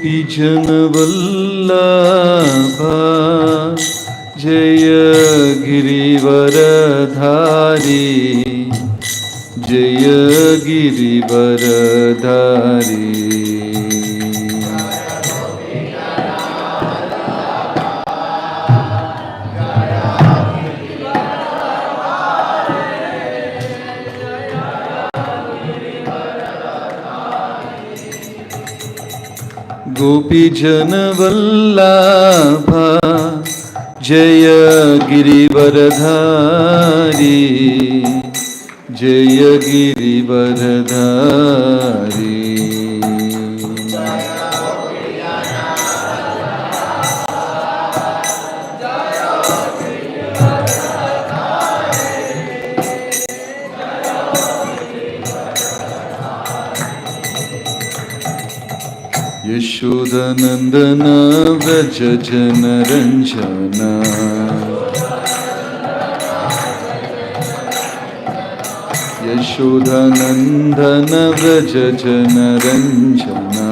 गोपीजनवल्लभा जय गिरिवरधारी जय गिरिवरधारी। गोपीजनवल्लभा जय गिरिवरधारी जय गिरिवरधारी। यशोदनंदन व्रज जनरंजना यशोदनंदन व्रज जनरंजना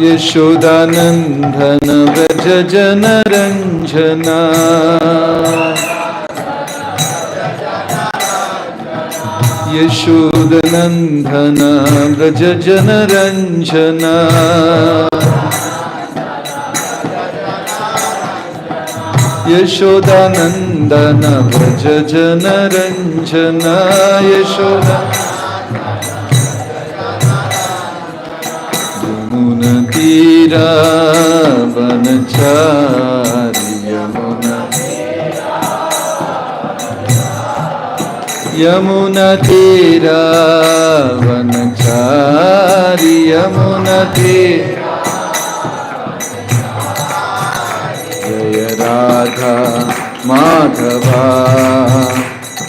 यशोदानंदन व्रज जनरंजना यशोदनंदन व्रज जनरंजना यशोदानंदन व्रज जनरंजना यशोदा यमुना तीरा वनचारी यमुना तीरा वनचारी यमुना तीरा जय राधा माधवा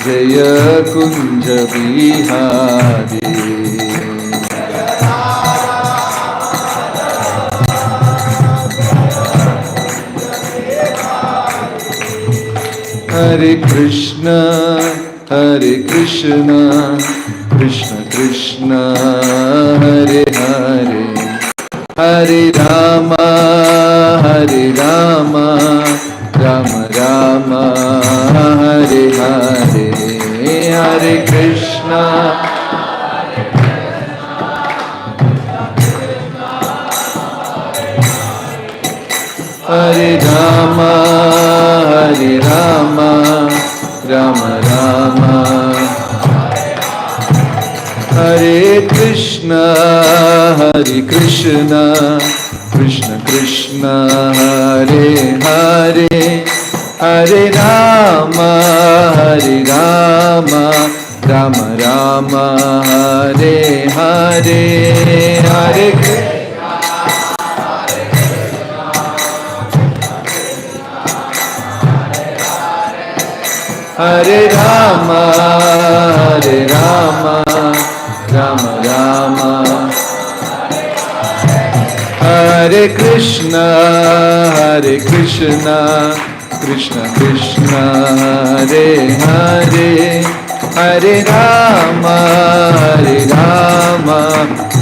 जय कुंज बिहारी। हरे कृष्ण कृष्ण कृष्ण हरे हरे हरे राम राम राम हरे हरे हरे कृष्ण हरे राम राम राम हरे कृष्ण कृष्ण कृष्ण हरे हरे हरे राम राम राम हरे हरे हरे हरे राम राम राम हरे कृष्ण कृष्ण कृष्ण हरे हरे हरे राम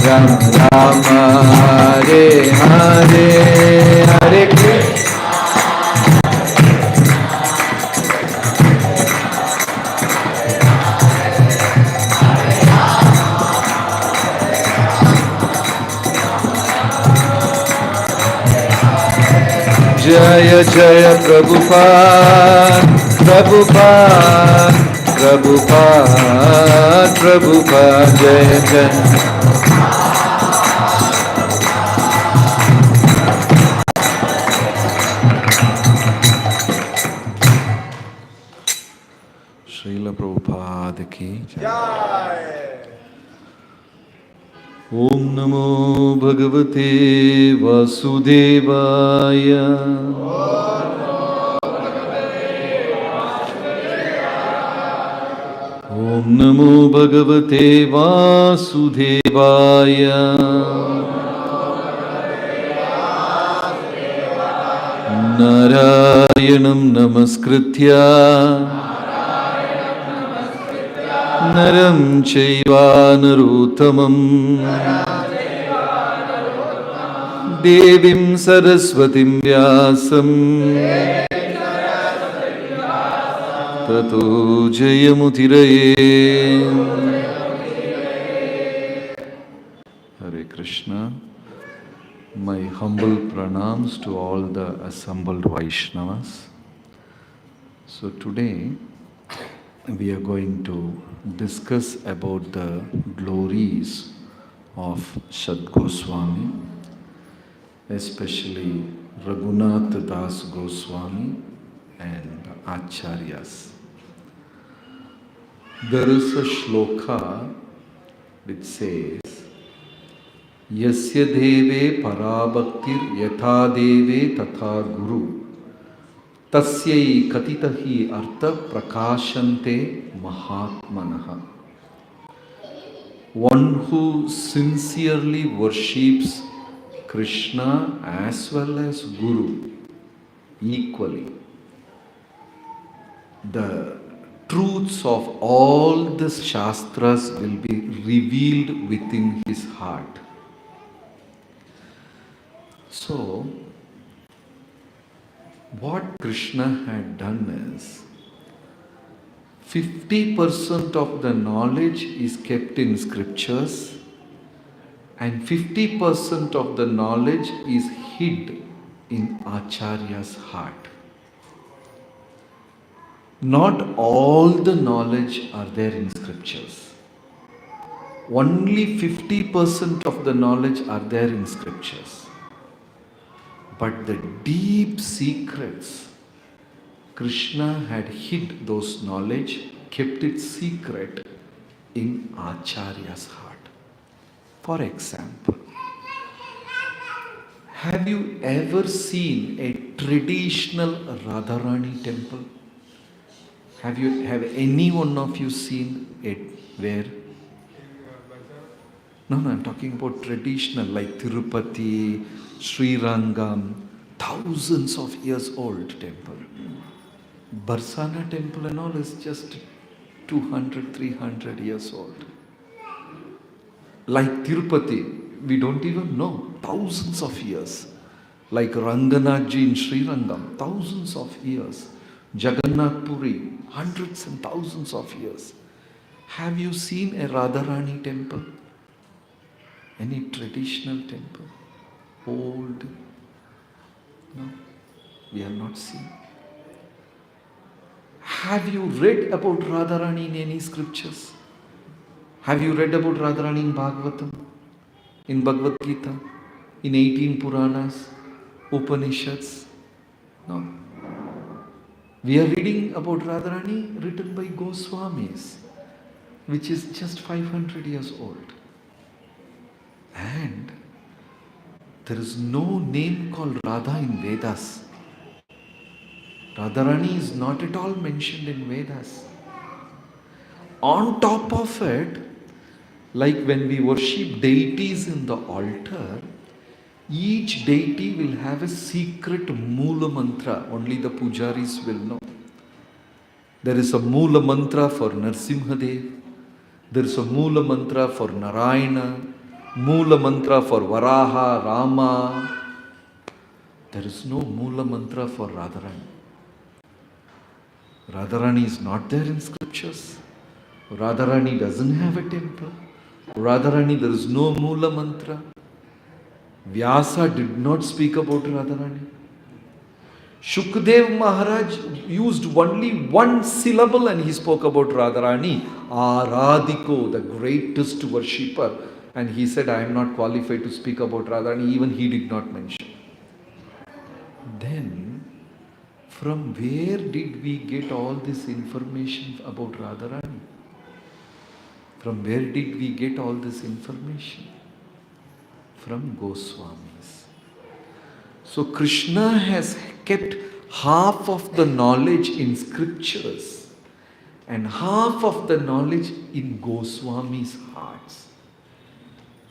राम राम हरे हरे हरे कृष्ण जय जय प्रभुपाद प्रभुपाद प्रभुपाद प्रभुपाद जय जय। श्रील प्रभुपाद की जय। ओम नमो भगवते वासुदेवाय। ओम नमो भगवते वासुदेवाय। नारायणं नमस्कृत्य नरं चैव नरोत्तमं देवीं सरस्वतीं व्यासं ततो जयमुदीरये. Hare Krishna. My humble pranams to all the assembled Vaishnavas. So today we are going to discuss about the glories of Shat Goswami, especially Raghunath Das Goswami and acharyas. There is a shloka which says, Yasya deve parabhaktir yatha deve tatha guru tasyai katitahi artha prakashante mahatmanaha. One who sincerely worships Krishna as well as Guru equally, the truths of all the Shastras will be revealed within his heart. So, what Krishna had done is, 50% of the knowledge is kept in scriptures and 50% of the knowledge is hid in acharya's heart. Not all the knowledge are there in scriptures. Only 50% of the knowledge are there in scriptures. But the deep secrets, Krishna had hid those knowledge, kept it secret in acharya's heart. For example, have you ever seen a traditional Radharani temple? Have any one of you seen it? Where? No, I'm talking about traditional, like Tirupati, Sri Rangam, thousands of years old temple. Barsana temple and all is just 200, 300 years old. Like Tirupati, we don't even know, thousands of years. Like Ranganathji in Sri Rangam, thousands of years. Jagannath Puri, hundreds and thousands of years. Have you seen a Radharani temple? Any traditional temple? Old? No, we have not seen. Have you read about Radharani in any scriptures? Have you read about Radharani in Bhagavatam, in Bhagavad Gita, in 18 Puranas, Upanishads? No. We are reading about Radharani written by Goswamis, which is just 500 years old. And there is no name called Radha in Vedas. Radharani is not at all mentioned in Vedas. On top of it, like when we worship deities in the altar, each deity will have a secret Moola mantra. Only the pujaris will know. There is a Moola mantra for Narsimhadev. There is a Moola mantra for Narayana. Moola mantra for Varaha, Rama. There is no Moola mantra for Radharani. Radharani is not there in scriptures. Radharani doesn't have a temple. Radharani, there is no Moola mantra. Vyasa did not speak about Radharani. Shukdev Maharaj used only one syllable and he spoke about Radharani. Aradhiko, the greatest worshipper. And he said, I am not qualified to speak about Radharani. Even he did not mention. Then, from where did we get all this information about Radharani? From where did we get all this information? From Goswamis. So Krishna has kept half of the knowledge in scriptures and half of the knowledge in Goswamis' hearts.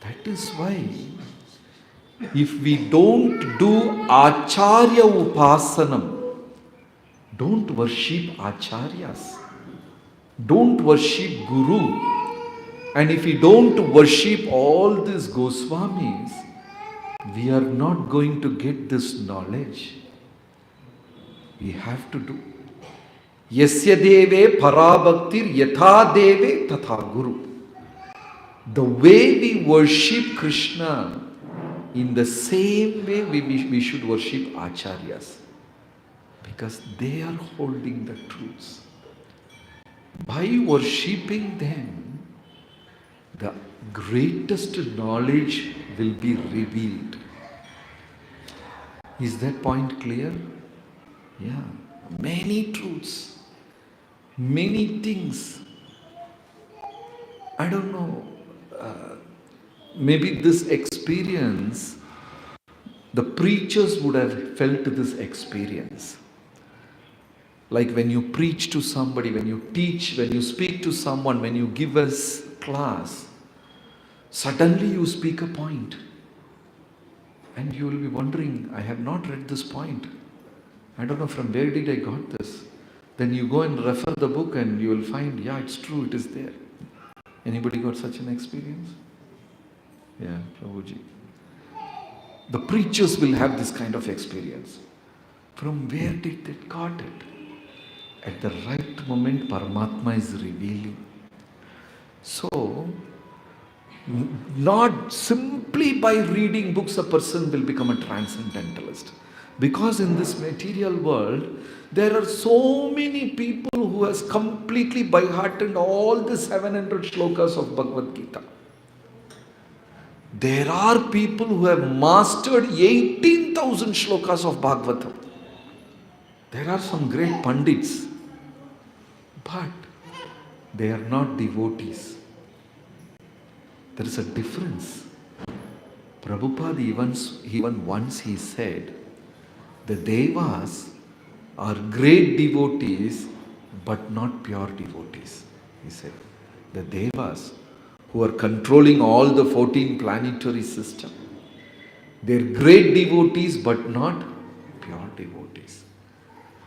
That is why if we don't do acharya upasanam, don't worship acharyas. Don't worship Guru. And if we don't worship all these Goswamis, we are not going to get this knowledge. We have to do. Yasya deve parabhaktir yatha deve tatha guru. The way we worship Krishna, in the same way we should worship acharyas. Because they are holding the truths. By worshipping them, the greatest knowledge will be revealed. Is that point clear? Yeah. Many truths, many things. I don't know. Maybe this experience, the preachers would have felt this experience. Like when you preach to somebody, when you teach, when you speak to someone, when you give us class, suddenly you speak a point. And you will be wondering, I have not read this point. I don't know from where did I got this. Then you go and refer the book and you will find, yeah, it's true, it is there. Anybody got such an experience? Yeah, Prabhuji. The preachers will have this kind of experience. From where did they got it? At the right moment, Paramatma is revealing. So, not simply by reading books a person will become a transcendentalist. Because in this material world, there are so many people who has completely by hearted all the 700 shlokas of Bhagavad Gita. There are people who have mastered 18,000 shlokas of Bhagavatam. There are some great pandits, but they are not devotees. There is a difference. Prabhupada even once he said, the Devas are great devotees, but not pure devotees. He said, the Devas who are controlling all the 14 planetary system, they're great devotees, but not pure devotees.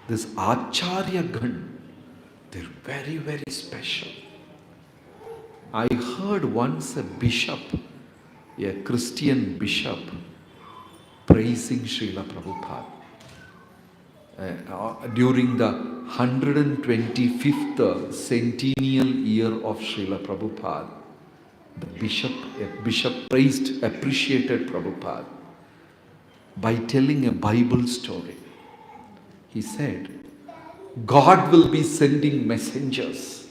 This acharya gan, they're very, very special. I heard once a bishop, a Christian bishop, praising Srila Prabhupada. During the 125th centennial year of Srila Prabhupada, a bishop appreciated Prabhupada by telling a Bible story. He said, God will be sending messengers,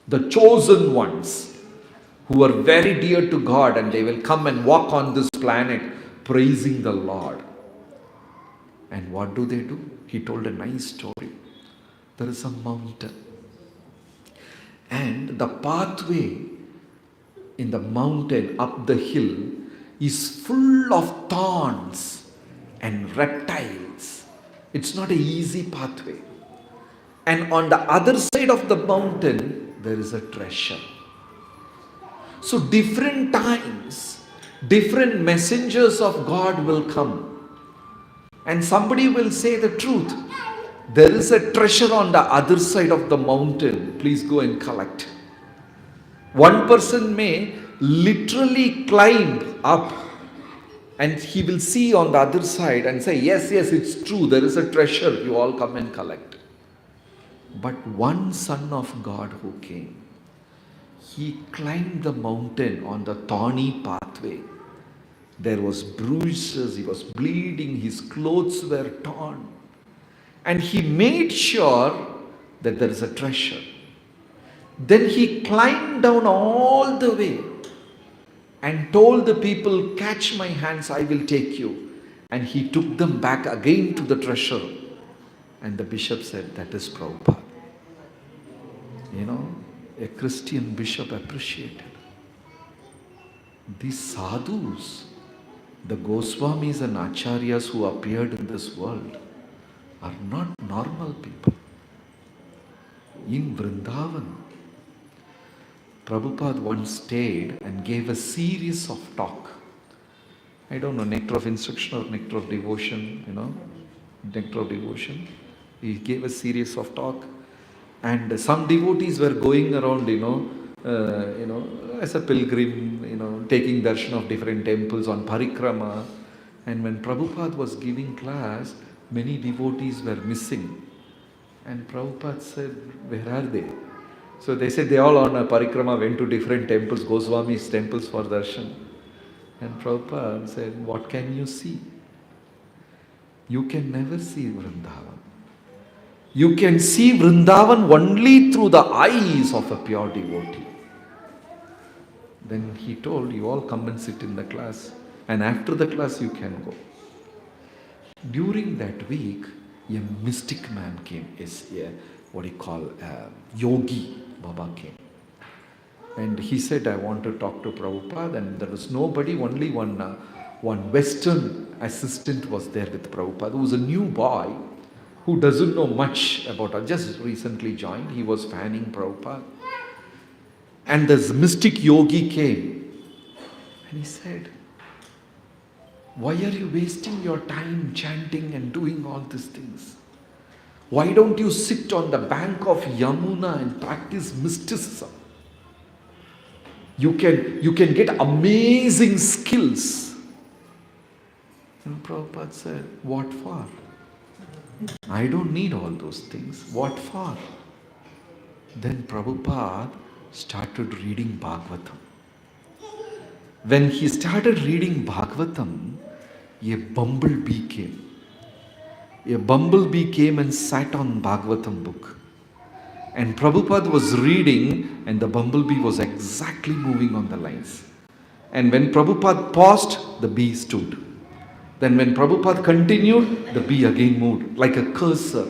the chosen ones, who are very dear to God, and they will come and walk on this planet praising the Lord. And what do? He told a nice story. There is a mountain, and the pathway in the mountain up the hill is full of thorns and reptiles. It's not an easy pathway. And on the other side of the mountain, there is a treasure. So different times, different messengers of God will come. And somebody will say the truth. There is a treasure on the other side of the mountain. Please go and collect. One person may literally climb up and he will see on the other side and say, yes, it's true. There is a treasure. You all come and collect. But one son of God who came, he climbed the mountain on the thorny pathway. There was bruises, he was bleeding, his clothes were torn. And he made sure that there is a treasure. Then he climbed down all the way and told the people, catch my hands, I will take you. And he took them back again to the treasure. And the bishop said, that is Prabhupada. A Christian bishop appreciated. These sadhus, the Goswamis and acharyas who appeared in this world, are not normal people. In Vrindavan, Prabhupada once stayed and gave a series of talk. I don't know, nectar of instruction or nectar of devotion, nectar of devotion. He gave a series of talk. And some devotees were going around, as a pilgrim, taking darshan of different temples on parikrama. And when Prabhupada was giving class, many devotees were missing. And Prabhupada said, where are they? So they said they all on a parikrama went to different temples, Goswami's temples for darshan. And Prabhupada said, what can you see? You can never see Vrindavan. You can see Vrindavan only through the eyes of a pure devotee. Then he told, you all come and sit in the class. And after the class you can go. During that week, a mystic man came. Yogi Baba came. And he said, I want to talk to Prabhupada. And there was nobody, only one Western assistant was there with Prabhupada, who was a new boy, who doesn't know much about, just recently joined. He was fanning Prabhupada. And this mystic yogi came. And he said, why are you wasting your time chanting and doing all these things? Why don't you sit on the bank of Yamuna and practice mysticism? You can get amazing skills. And Prabhupada said, what for? I don't need all those things. What for? Then Prabhupada started reading Bhagavatam. When he started reading Bhagavatam, a bumblebee came. A bumblebee came and sat on Bhagavatam book. And Prabhupada was reading, and the bumblebee was exactly moving on the lines. And when Prabhupada paused, the bee stood. Then when Prabhupada continued, the bee again moved like a cursor,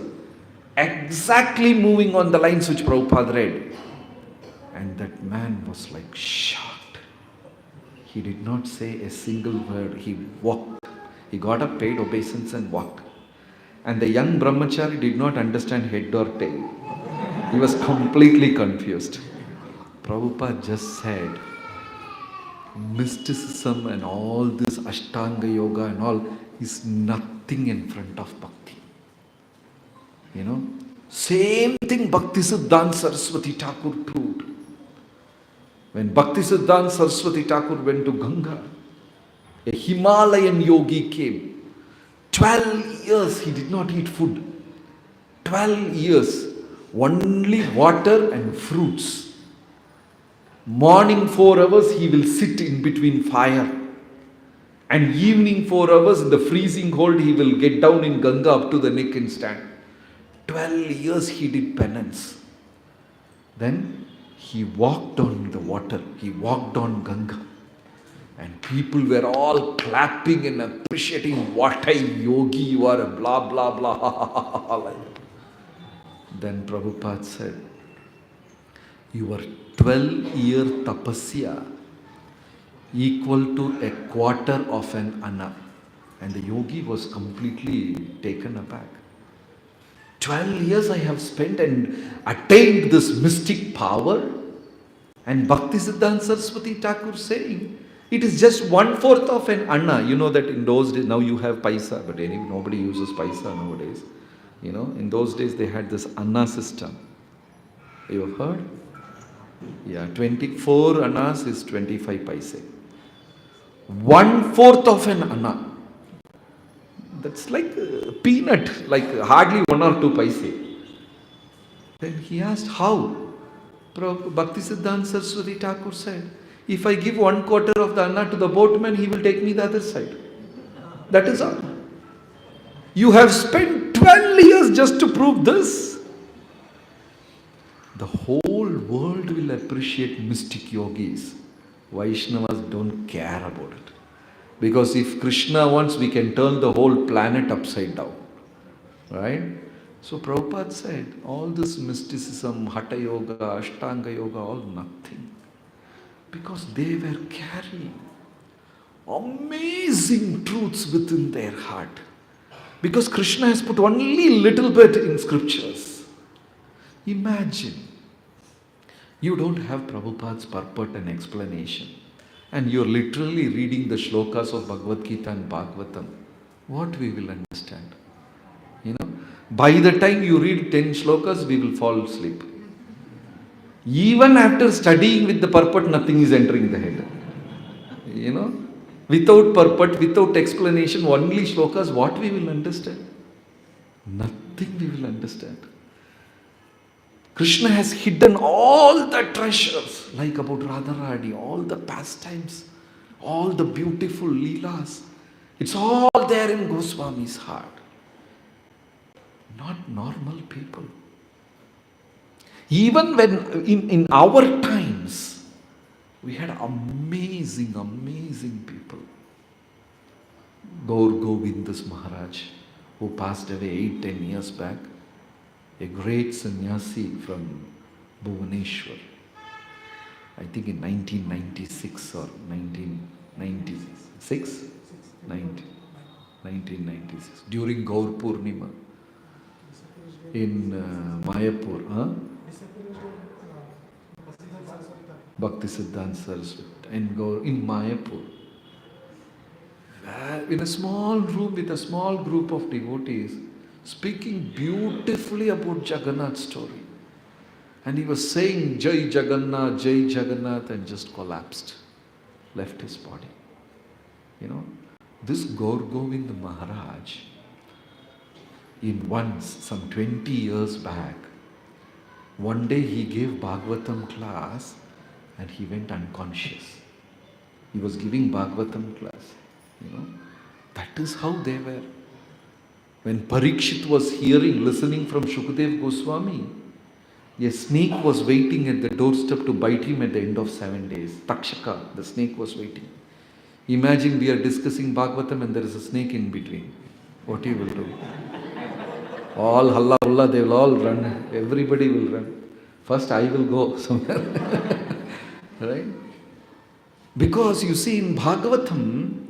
exactly moving on the lines which Prabhupada read. And that man was like shocked. He did not say a single word. He walked. He got up, paid obeisance and walked. And the young brahmachari did not understand head or tail. He was completely confused. Prabhupada just said, mysticism and all this Ashtanga yoga and all is nothing in front of bhakti. Same thing Bhaktisiddhanta Saraswati Thakur proved. When Bhaktisiddhanta Saraswati Thakur went to Ganga, a Himalayan yogi came. 12 years he did not eat food. 12 years, only water and fruits. Morning 4 hours he will sit in between fire. And evening 4 hours in the freezing cold he will get down in Ganga up to the neck and stand. 12 years he did penance. Then he walked on the water. He walked on Ganga. And people were all clapping and appreciating, what a yogi you are, blah, blah, blah. Then Prabhupada said, your 12-year tapasya equal to a quarter of an anna. And the yogi was completely taken aback. 12 years I have spent and attained this mystic power. And Bhaktisiddhanta Saraswati Thakur saying, it is just 1/4 of an anna. You know that in those days, now you have paisa, but anyway, nobody uses paisa nowadays. In those days they had this anna system. You have heard? Yeah, 24 annas is 25 paise. 1/4 of an anna. That's like a peanut, like hardly 1 or 2 paise. Then he asked, how? Bhaktisiddhanta Saraswati Thakur said, if I give 1/4 of the anna to the boatman, he will take me the other side. That is all. You have spent 12 years just to prove this. The whole world will appreciate mystic yogis. Vaishnavas don't care about it. Because if Krishna wants, we can turn the whole planet upside down. Right? So Prabhupada said, all this mysticism, Hatha Yoga, Ashtanga Yoga, all nothing. Because they were carrying amazing truths within their heart. Because Krishna has put only little bit in scriptures. Imagine, you don't have Prabhupada's purport and explanation. And you're literally reading the shlokas of Bhagavad Gita and Bhagavatam. What we will understand? By the time you read 10 shlokas, we will fall asleep. Even after studying with the purport, nothing is entering the head. You know, without purport, without explanation, only shlokas, what we will understand? Nothing we will understand. Krishna has hidden all the treasures, like about Radharani, all the pastimes, all the beautiful leelas. It's all there in Goswami's heart. Not normal people. Even when in our times, we had amazing people. Gaur-Govindas Maharaj, who passed away 8-10 years back, a great sannyasi from Bhubaneswar, I think in 1996 or 1996, 1996, during Gaur Purnima in Mayapur, Bhakti Siddhanta Saraswati, and in Mayapur, in a small room with a small group of devotees, speaking beautifully about Jagannath's story. And he was saying Jai Jagannath, and just collapsed, left his body. You know, this Gaur-Govinda Maharaj, some 20 years back, one day he gave Bhagavatam class and he went unconscious. He was giving Bhagavatam class. You know, that is how they were. When Parikshit was listening from Shukadev Goswami, a snake was waiting at the doorstep to bite him at the end of 7 days. Takshaka, the snake was waiting. Imagine we are discussing Bhagavatam and there is a snake in between. What you will do? All halla ulla, they will all run. Everybody will run. First I will go somewhere. Right? Because you see, in Bhagavatam,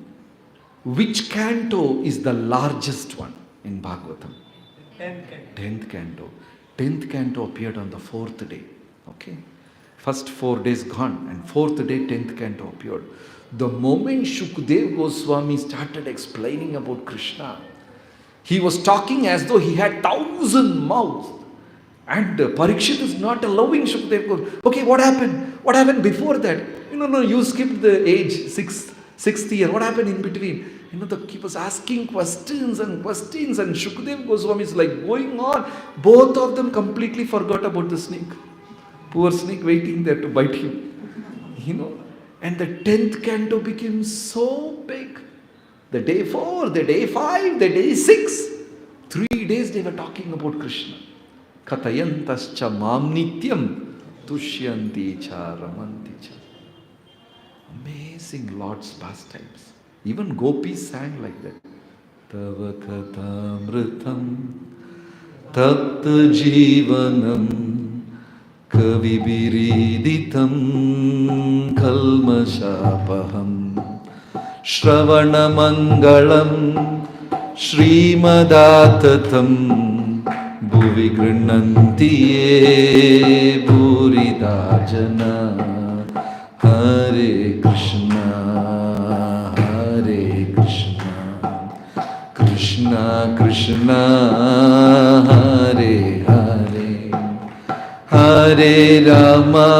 which canto is the largest one in Bhagavatam? 10th canto. 10th canto appeared on the 4th day. Okay? First 4 days gone, and 4th day 10th canto appeared. The moment Shukadev Goswami started explaining about Krishna, he was talking as though he had 1,000 mouths. And Parikshit is not allowing Shukadev Goswami. Okay, what happened? What happened before that? No, you skipped the age, 6th year. What happened in between? He was asking questions, and Shukadev Goswami is like going on. Both of them completely forgot about the snake. Poor snake waiting there to bite him. And the 10th canto became so big. The day 4, the day 5, the day 6. 3 days they were talking about Krishna. Kathayantascha mam nityam tushyanti cha ramanti cha. Amazing Lord's pastimes. Even gopis sang like that. Tava kathamritam tapta jivanam kavibiriditam kalmashapaham shravanamangalam shrimadattatam bhuvi grinanti ye bhurida jana. Hare Krishna, Hare Krishna, Krishna Krishna, Hare Hare, Hare Rama,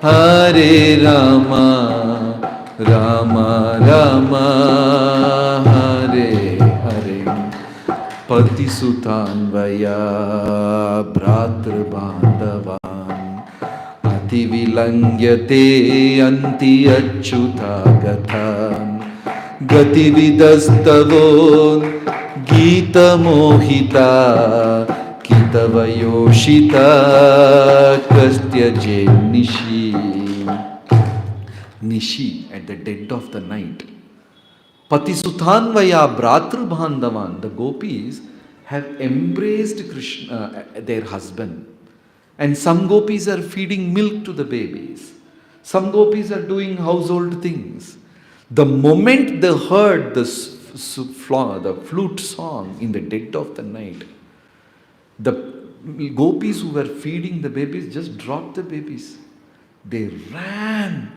Hare Rama, Rama Rama, Hare Hare. Patisutanvaya Bhratrabandhava Ati vilangyate anti achyuta gatha Gati vidastavo gita mohita Kitavayoshita kastyaje nishi. Nishi, at the dead of the night. Patisuthanvaya Bhratrabandhavan, the gopis have embraced Krishna, their husband. And some gopis are feeding milk to the babies. Some gopis are doing household things. The moment they heard the flute song in the dead of the night, the gopis who were feeding the babies just dropped the babies. They ran,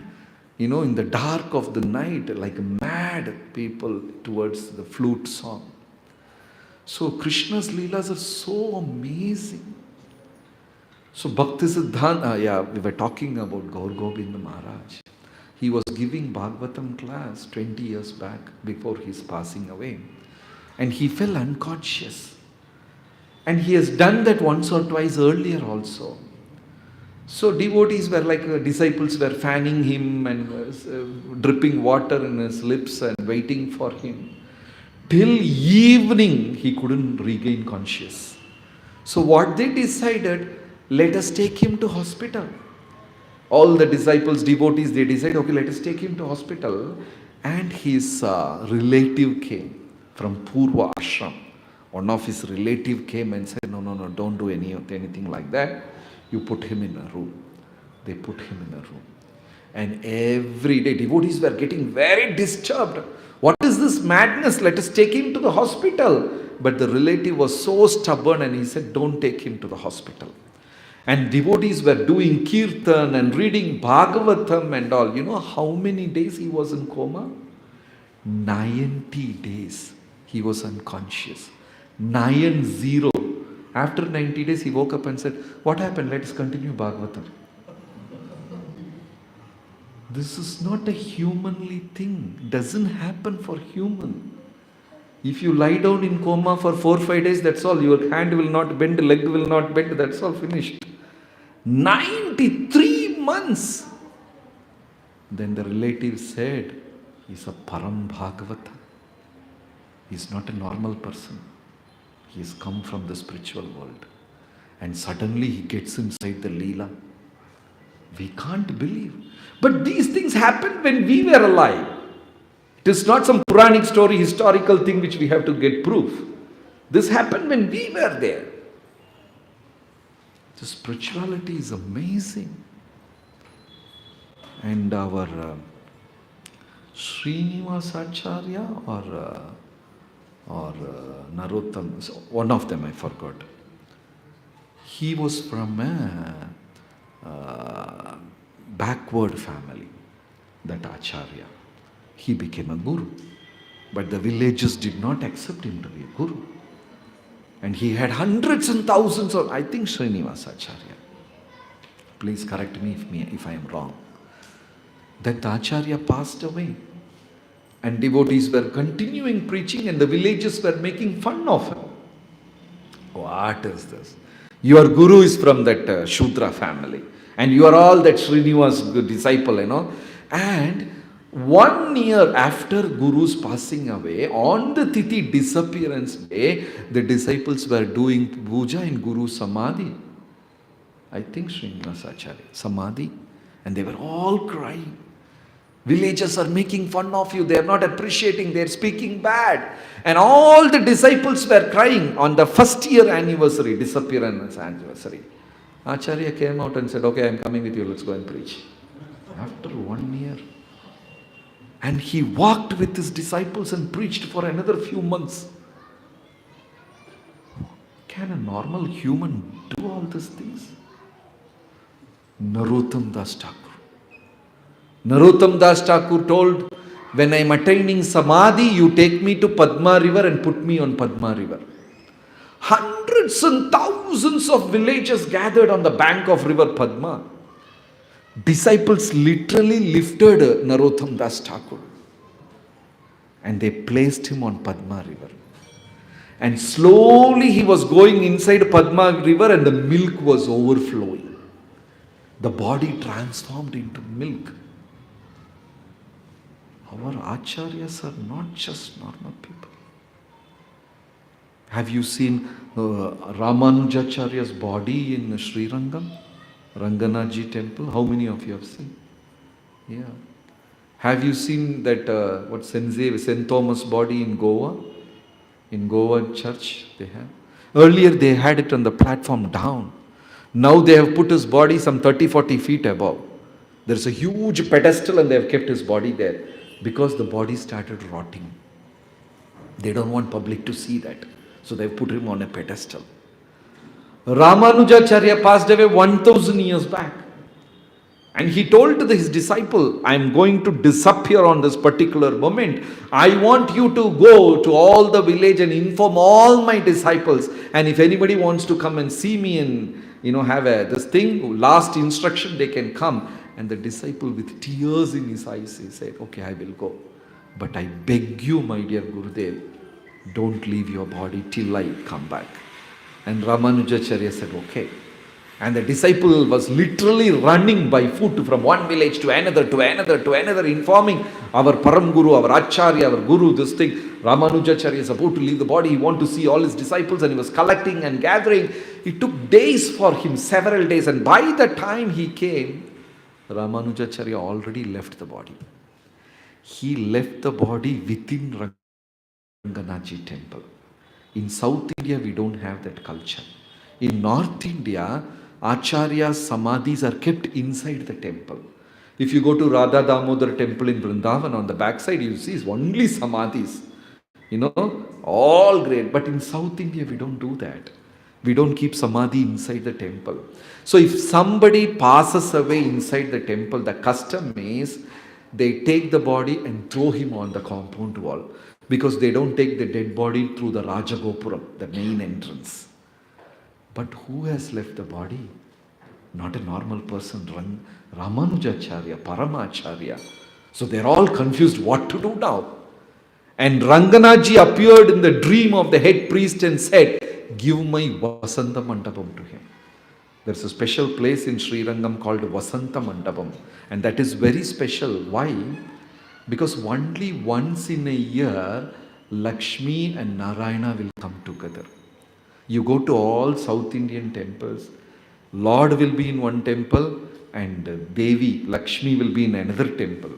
in the dark of the night like mad people towards the flute song. So Krishna's Leelas are so amazing. So Bhakti Siddhanta, we were talking about Gaur Gobind Maharaj. He was giving Bhagavatam class 20 years back before his passing away. And he fell unconscious. And he has done that once or twice earlier also. So devotees were like, disciples were fanning him and dripping water in his lips and waiting for him. Till evening, he couldn't regain conscious. So what they decided, let us take him to hospital. All the disciples, devotees, they decide, okay, let us take him to hospital. And his relative came from Purva Ashram. One of his relative came and said, no, don't do anything like that. You put him in a room. They put him in a room. And every day, devotees were getting very disturbed. What is this madness? Let us take him to the hospital. But the relative was so stubborn and he said, don't take him to the hospital. And devotees were doing kirtan and reading Bhagavatam and all. You know how many days he was in coma? 90 days. He was unconscious. 90. After 90 days, he woke up and said, what happened? Let us continue Bhagavatam. This is not a humanly thing. It doesn't happen for human. If you lie down in coma for 4-5 days, that's all. Your hand will not bend, leg will not bend, that's all finished. 93 months. Then the relative said, he's a Param Bhagavata. He's not a normal person. He has come from the spiritual world. And suddenly he gets inside the Leela. We can't believe. But these things happened when we were alive. It is not some Puranic story, historical thing which we have to get proof. This happened when we were there. The spirituality is amazing. And our Srinivas acharya or Narottam, one of them I forgot. He was from a backward family, that acharya. He became a guru. But the villagers did not accept him to be a guru. And he had hundreds and thousands of, I think Srinivas acharya. Please correct me if I am wrong. That the acharya passed away. And devotees were continuing preaching and the villagers were making fun of him. What is this? Your guru is from that Shudra family. And you are all that Srinivas disciple, And 1 year after Guru's passing away, on the Tithi disappearance day, the disciples were doing puja in Guru's Samadhi. I think Srinivas Acharya, Samadhi. And they were all crying. Villagers are making fun of you. They are not appreciating. They are speaking bad. And all the disciples were crying on the first year anniversary, disappearance anniversary. Acharya came out and said, okay, I am coming with you. Let's go and preach. After 1 year. And he walked with his disciples and preached for another few months. Can a normal human do all these things? Narottam Das Thakur. Narottam Das Thakur told, when I am attaining Samadhi, you take me to Padma river and put me on Padma river. Hundreds and thousands of villagers gathered on the bank of river Padma. Disciples literally lifted Narottam Das Thakur and they placed him on Padma river. And slowly he was going inside Padma river and the milk was overflowing. The body transformed into milk. Our acharyas are not just normal people. Have you seen Ramanujacharya's body in Sri Rangam? Ranganaji temple? How many of you have seen? Yeah. Have you seen that St. Thomas body in Goa? In Goa church they have. Earlier they had it on the platform down. Now they have put his body some 30-40 feet above. There's a huge pedestal and they have kept his body there because the body started rotting. They don't want public to see that. So they put him on a pedestal. Ramanujacharya passed away 1000 years back. And he told his disciple, I am going to disappear on this particular moment. I want you to go to all the village and inform all my disciples. And if anybody wants to come and see me and have this thing, last instruction, they can come. And the disciple with tears in his eyes, he said, okay, I will go. But I beg you, my dear Gurudev, don't leave your body till I come back. And Ramanujacharya said, okay. And the disciple was literally running by foot from one village to another, informing our Param Guru, our Acharya, our Guru, this thing. Ramanujacharya is about to leave the body. He wanted to see all his disciples and he was collecting and gathering. It took days for him, several days. And by the time he came, Ramanujacharya already left the body. He left the body within Ranganaji temple. In South India, we don't have that culture. In North India, acharyas, samadhis are kept inside the temple. If you go to Radha Damodar temple in Vrindavan, on the backside you see only samadhis. All great. But in South India, we don't do that. We don't keep samadhi inside the temple. So if somebody passes away inside the temple, the custom is they take the body and throw him on the compound wall. Because they don't take the dead body through the Rajagopuram, the main entrance. But who has left the body? Not a normal person, Ramanujacharya, Paramacharya. So they're all confused what to do now. And Ranganaji appeared in the dream of the head priest and said, give my Vasanta Mandapam to him. There's a special place in Sri Rangam called Vasanta Mandapam. And that is very special. Why? Because only once in a year, Lakshmi and Narayana will come together. You go to all South Indian temples, Lord will be in one temple and Devi, Lakshmi will be in another temple.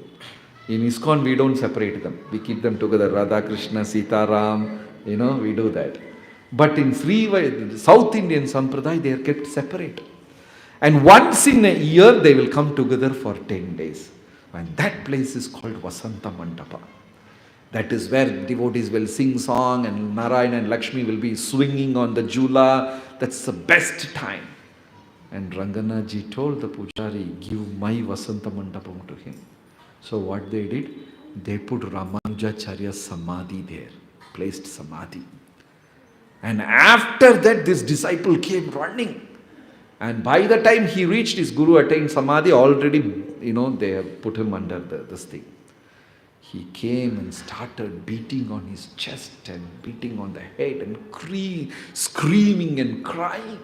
In ISKCON, we don't separate them. We keep them together. Radha, Krishna, Sita, Ram, we do that. But in South Indian Sampradaya, they are kept separate. And once in a year, they will come together for 10 days. And that place is called Vasanta Mandapa. That is where devotees will sing song and Narayana and Lakshmi will be swinging on the jula. That's the best time. And Ranganaji told the Pujari, give my Vasanta Mandapam to him. So what they did, they put Ramanujacharya's samadhi there, placed samadhi. And after that, this disciple came running. And by the time he reached, his guru attained samadhi, already, they have put him under this thing. He came and started beating on his chest and beating on the head and screaming and crying.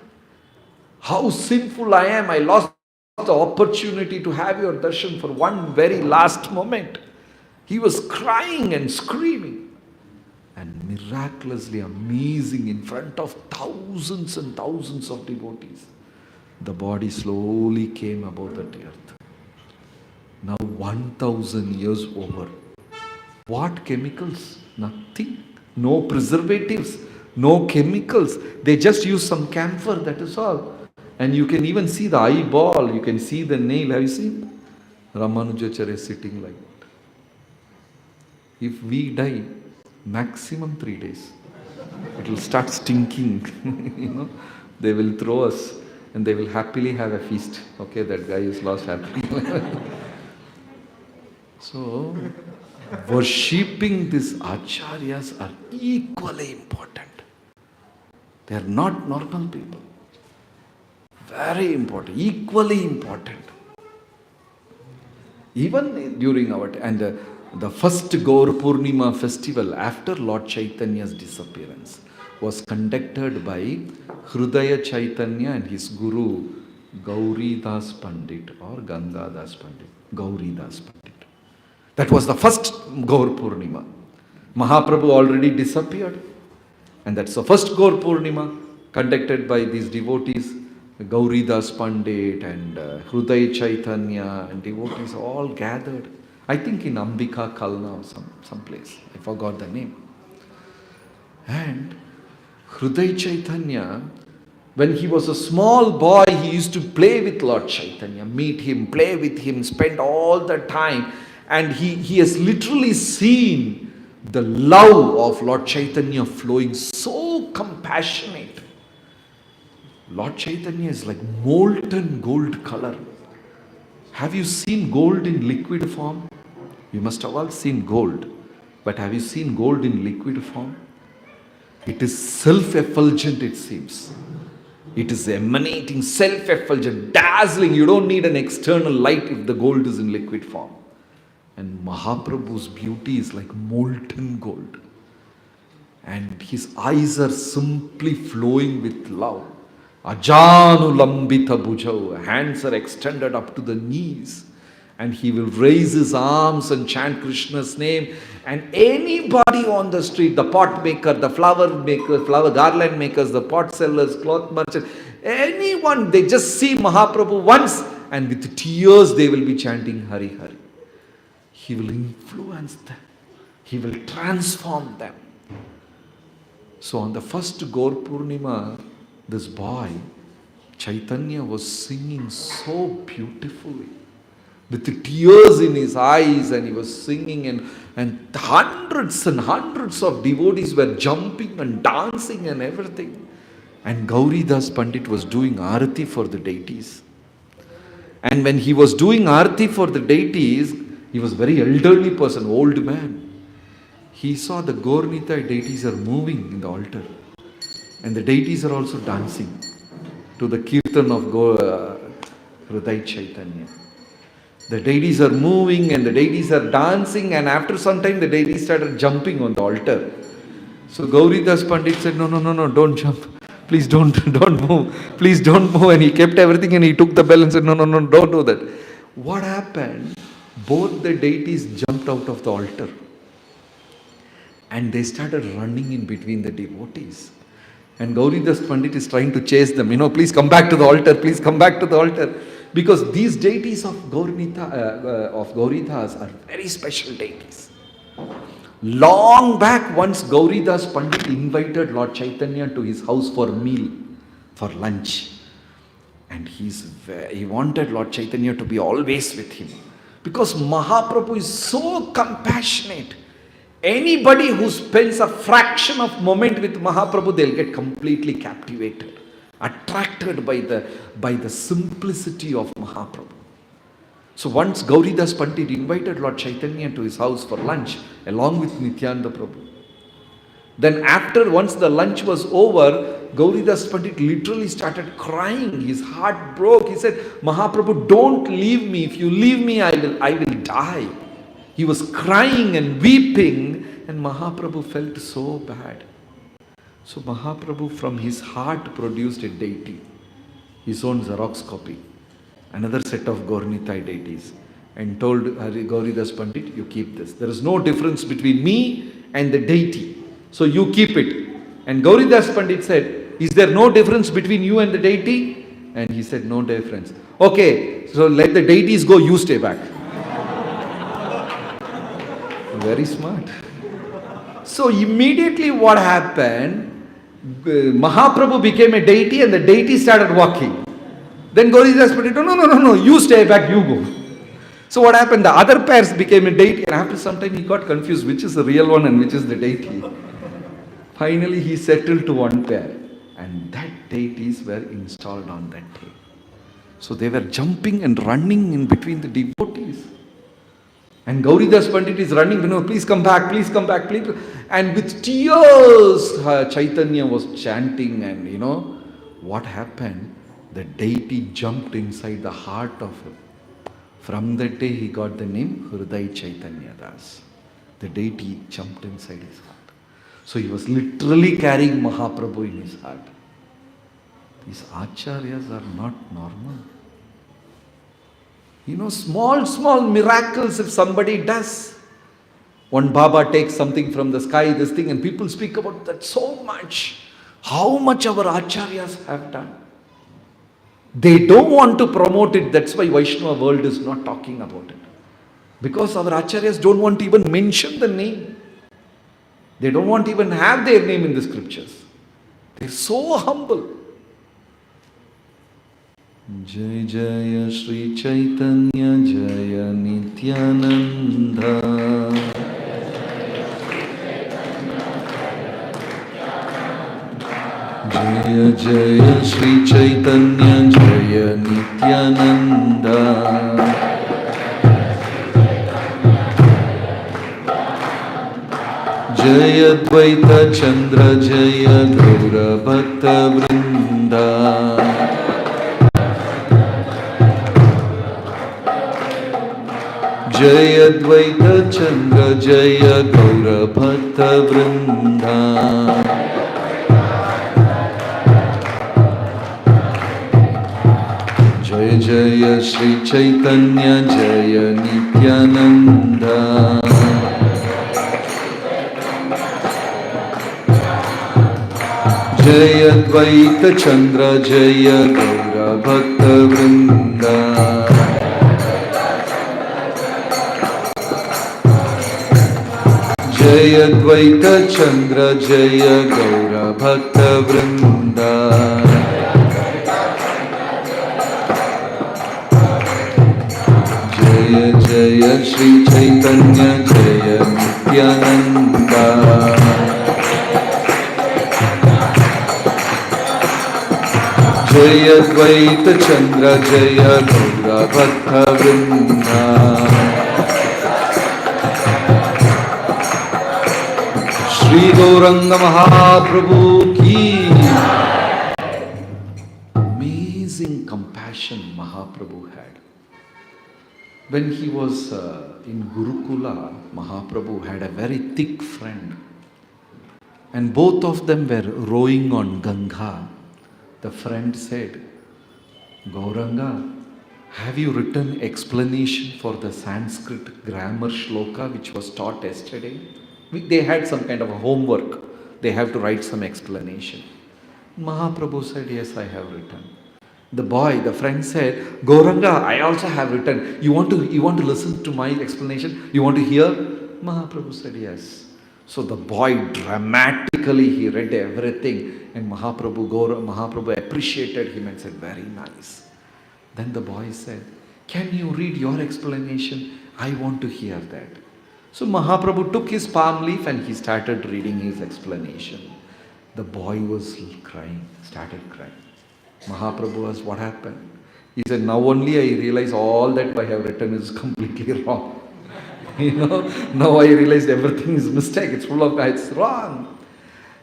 How sinful I am. I lost the opportunity to have your darshan for one very last moment. He was crying and screaming. And miraculously, amazing, in front of thousands and thousands of devotees, the body slowly came above the earth. Now 1000 years over. What chemicals? Nothing. No preservatives, no chemicals. They just use some camphor, that is all. And you can even see the eyeball, you can see the nail. Have you seen? Ramanujacharya is sitting like that. If we die, maximum 3 days. It will start stinking. They will throw us and they will happily have a feast. Okay, that guy is lost happily. So, worshipping these acharyas are equally important. They are not normal people. Very important, equally important. Even during our and the first Gaur Purnima festival after Lord Chaitanya's disappearance was conducted by Hrudaya Chaitanya and his guru Gauri-Das Pandit or Ganga-Das Pandit. Gauri-Das Pandit. That was the first Gaur Purnima. Mahaprabhu already disappeared. And that's the first Gaur Purnima conducted by these devotees, Gauri-Das Pandit and Hrudaya Chaitanya and devotees all gathered. I think in Ambika Kalna or some place. I forgot the name. And Hrudaya Chaitanya, when he was a small boy, he used to play with Lord Chaitanya, meet him, play with him, spend all the time. And he has literally seen the love of Lord Chaitanya flowing, so compassionate. Lord Chaitanya is like molten gold color. Have you seen gold in liquid form? You must have all seen gold. But have you seen gold in liquid form? It is self-effulgent, it seems. It is emanating, self-effulgent, dazzling. You don't need an external light if the gold is in liquid form. And Mahaprabhu's beauty is like molten gold. And his eyes are simply flowing with love. Ajanulambita bhujau. Hands are extended up to the knees. And he will raise his arms and chant Krishna's name. And anybody on the street, the pot maker, the flower maker, flower garland makers, the pot sellers, cloth merchants, anyone, they just see Mahaprabhu once and with tears they will be chanting Hari Hari. He will influence them. He will transform them. So on the first Gaur Purnima, this boy, Chaitanya, was singing so beautifully, with the tears in his eyes, and he was singing, and hundreds and hundreds of devotees were jumping and dancing and everything. And Gauridas Pandit was doing arati for the deities. And when he was doing arati for the deities, he was a very elderly person, old man. He saw the Gaur-Nitai deities are moving in the altar. And the deities are also dancing to the kirtan of Hridai Chaitanya. The deities are moving and the deities are dancing, and after some time the deities started jumping on the altar. So Gauridas Pandit said, no, don't jump. Please don't move. Please don't move. And he kept everything and he took the bell and said, no, don't do that. What happened? Both the deities jumped out of the altar. And they started running in between the devotees. And Gauridas Pandit is trying to chase them. Please come back to the altar. Please come back to the altar. Because these deities of Gauridas are very special deities. Long back, once Gauridas Pandit invited Lord Chaitanya to his house for a meal, for lunch. And he wanted Lord Chaitanya to be always with him. Because Mahaprabhu is so compassionate. Anybody who spends a fraction of moment with Mahaprabhu, they'll get completely captivated, attracted by the simplicity of Mahaprabhu. So once Gauridas Pandit invited Lord Chaitanya to his house for lunch along with Nityananda Prabhu. Then once the lunch was over, Gauridas Pandit literally started crying. His heart broke. He said, Mahaprabhu, don't leave me. If you leave me, I will die. He was crying and weeping, and Mahaprabhu felt so bad. So Mahaprabhu from his heart produced a deity, his own Xerox copy, another set of Gaur-Nitai deities, and told Gauridas Pandit, you keep this. There is no difference between me and the deity, so you keep it. And Gauridas Pandit said, is there no difference between you and the deity? And he said, no difference. Okay, so let the deities go, you stay back. Very smart. So immediately what happened? Mahaprabhu became a deity and the deity started walking. Then Gauridas Pandit, no, you stay back, you go. So what happened? The other pairs became a deity, and after some time he got confused which is the real one and which is the deity. Finally he settled to one pair, and that deities were installed on that day. So they were jumping and running in between the devotees. And Gauridas Pandit is running, please come back, please come back, please. And with tears, Chaitanya was chanting, and what happened? The deity jumped inside the heart of him. From that day he got the name Hridai Chaitanya Das. The deity jumped inside his heart. So he was literally carrying Mahaprabhu in his heart. These acharyas are not normal. Small miracles if somebody does. One Baba takes something from the sky, this thing, and people speak about that so much. How much our acharyas have done. They don't want to promote it. That's why Vaishnava world is not talking about it. Because our acharyas don't want to even mention the name. They don't want to even have their name in the scriptures. They're so humble. Jai Jaya Sri Chaitanya Jaya Nityananda. Jaya Jaya Sri Chaitanya Jaya Nityananda. Jaya Dvaita Chandra Jaya Gaura Bhakta Vrinda. Jaya Dvaita Chandra Jaya Gaura Bhakta Vrinda. Jaya Jaya Shri Chaitanya Jaya Nityananda. Jaya Dvaita Chandra Jaya Gaura Bhakta Vrinda. Jaya Dvaita Chandra Jaya Gaura Bhakta Vrinda. Jaya Jaya Shri Chaitanya Jaya Nityananda. Jaya Dvaita Chandra Jaya Gaura Bhakta Vrinda. Shri Gauranga Mahaprabhu ki. Amazing compassion Mahaprabhu had. When he was in Gurukula, Mahaprabhu had a very thick friend. And both of them were rowing on Ganga. The friend said, Gauranga, have you written explanation for the Sanskrit grammar shloka which was taught yesterday? They had some kind of a homework. They have to write some explanation. Mahaprabhu said, yes, I have written. The boy, the friend said, Gauranga, I also have written. You want to listen to my explanation? You want to hear? Mahaprabhu said, yes. So the boy dramatically, he read everything, and Mahaprabhu appreciated him and said, very nice. Then the boy said, can you read your explanation? I want to hear that. So Mahaprabhu took his palm leaf and he started reading his explanation. The boy was crying, started crying. Mahaprabhu asked, what happened? He said, now only I realize all that I have written is completely wrong. Now I realized everything is mistake. It's full of, it's wrong.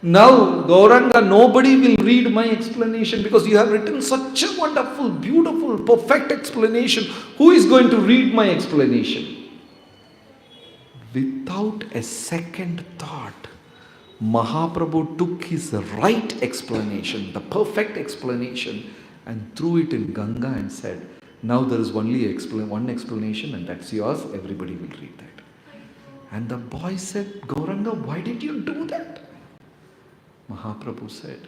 Now, Gauranga, nobody will read my explanation because you have written such a wonderful, beautiful, perfect explanation. Who is going to read my explanation? Without a second thought, Mahaprabhu took his right explanation, the perfect explanation, and threw it in Ganga and said, now there is only one explanation and that's yours, everybody will read that. And the boy said, Gauranga, why did you do that? Mahaprabhu said,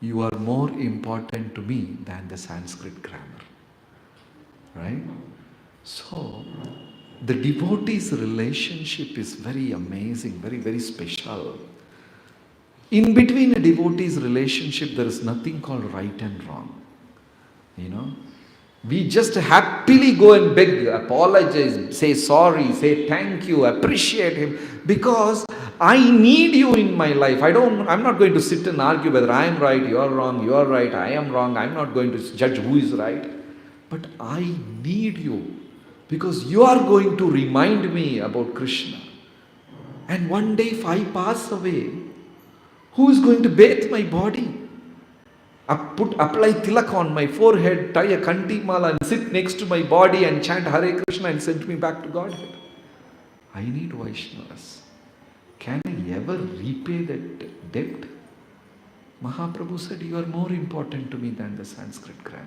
you are more important to me than the Sanskrit grammar. Right? So, the devotee's relationship is very amazing, very, very special. In between a devotee's relationship, there is nothing called right and wrong. We just happily go and beg, apologize, say sorry, say thank you, appreciate him, because I need you in my life. I'm not going to sit and argue whether I am right, you are wrong, you are right, I am wrong. I'm not going to judge who is right. But I need you because you are going to remind me about Krishna. And one day if I pass away, who is going to bathe my body? Apply tilak on my forehead, tie a kanti mala and sit next to my body and chant Hare Krishna and send me back to Godhead. I need Vaishnavas. Can I ever repay that debt? Mahaprabhu said, you are more important to me than the Sanskrit grammar.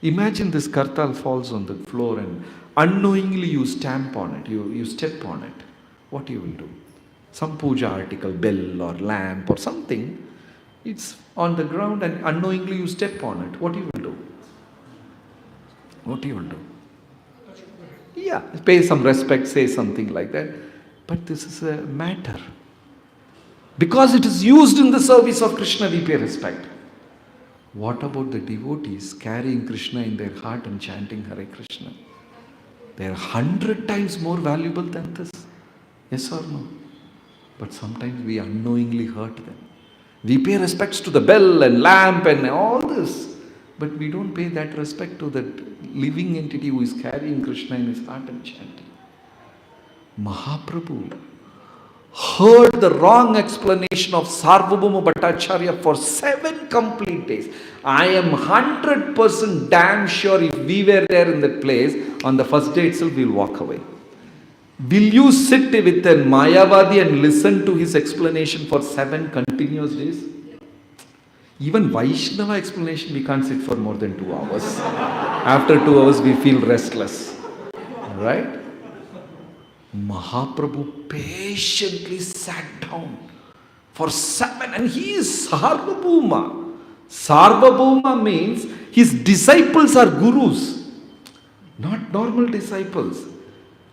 Imagine this kartal falls on the floor and unknowingly you stamp on it, you step on it. What you will do? Some puja article, bell or lamp or something, it's on the ground and unknowingly you step on it. What you will do? What you will do? Yeah, pay some respect, say something like that. But this is a matter. Because it is used in the service of Krishna, we pay respect. What about the devotees carrying Krishna in their heart and chanting Hare Krishna? They are 100 times more valuable than this. Yes or no? But sometimes we unknowingly hurt them. We pay respects to the bell and lamp and all this. But we don't pay that respect to that living entity who is carrying Krishna in his heart and chanting. Mahaprabhu, heard the wrong explanation of Sarvabhauma Bhattacharya for 7 complete days. I am 100% damn sure if we were there in that place, on the first day itself we will walk away. Will you sit with a Mayavadi and listen to his explanation for 7 continuous days? Even Vaishnava explanation we can't sit for more than 2 hours. After 2 hours we feel restless. Right? Mahaprabhu patiently sat down for 7, and he is Sarvabhauma. Sarvabhauma means his disciples are gurus, not normal disciples.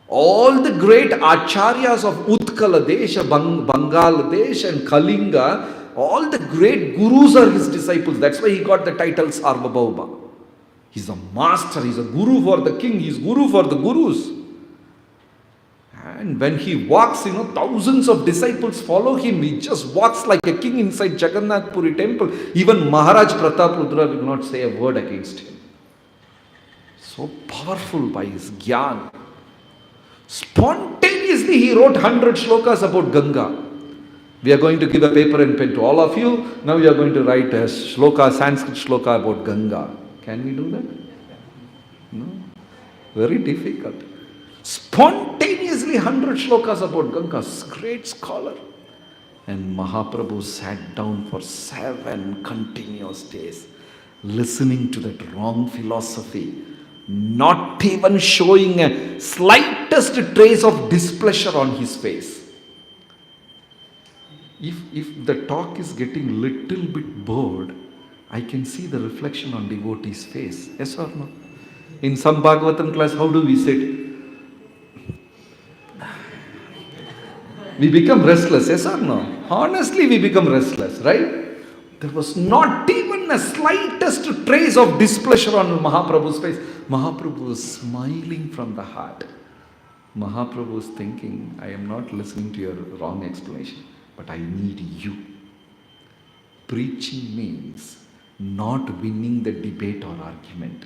All the great acharyas of Utkala Desha, Bengal Desha and Kalinga, all the great gurus are his disciples. That's why he got the title Sarvabhauma. He's a master, he's a guru for the king, he's guru for the gurus. And when he walks, thousands of disciples follow him. He just walks like a king inside Jagannath Puri temple. Even Maharaj Pratap Rudra will not say a word against him. So powerful by his gyan. Spontaneously he wrote 100 shlokas about Ganga. We are going to give a paper and pen to all of you. Now we are going to write a shloka, Sanskrit shloka about Ganga. Can we do that? No. Very difficult. Spontaneously 100 shlokas about Ganga. Great scholar. And Mahaprabhu sat down for 7 continuous days, listening to that wrong philosophy, not even showing a slightest trace of displeasure on his face. If the talk is getting little bit bored, I can see the reflection on devotee's face. Yes or no? In some Bhagavatam class, how do we sit? We become restless, yes or no? Honestly, we become restless, right? There was not even a slightest trace of displeasure on Mahaprabhu's face. Mahaprabhu was smiling from the heart. Mahaprabhu was thinking, I am not listening to your wrong explanation, but I need you. Preaching means not winning the debate or argument.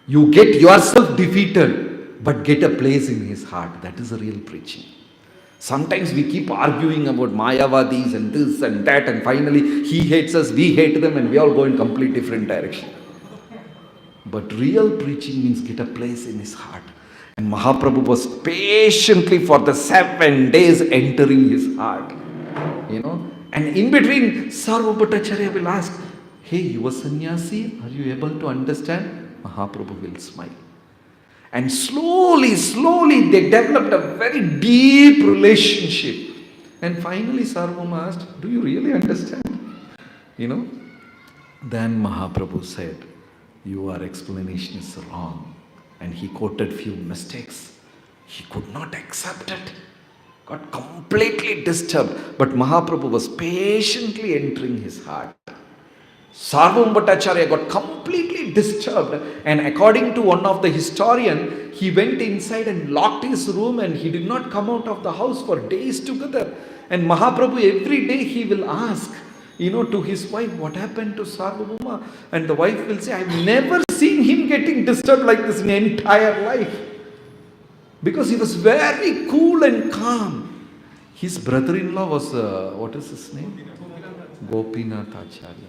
You get yourself defeated, but get a place in his heart. That is a real preaching. Sometimes we keep arguing about Mayavadis and this and that, and finally he hates us, we hate them, and we all go in complete different direction. But real preaching means get a place in his heart. And Mahaprabhu was patiently for the 7 days entering his heart. And in between, Sarvabhauma will ask, hey, you are sannyasi, are you able to understand? Mahaprabhu will smile. And slowly they developed a very deep relationship. And finally Sarvabhauma asked, do you really understand? Then Mahaprabhu said, your explanation is wrong. And he quoted few mistakes. He could not accept it. Got completely disturbed. But Mahaprabhu was patiently entering his heart. Sarvabhauma Bhattacharya got completely disturbed, and according to one of the historian, he went inside and locked his room, and he did not come out of the house for days together. And Mahaprabhu every day he will ask, to his wife, what happened to Sarvabhauma? And the wife will say, I've never seen him getting disturbed like this in entire life. Because he was very cool and calm. His brother-in-law was, what is his name? Gopinath Acharya.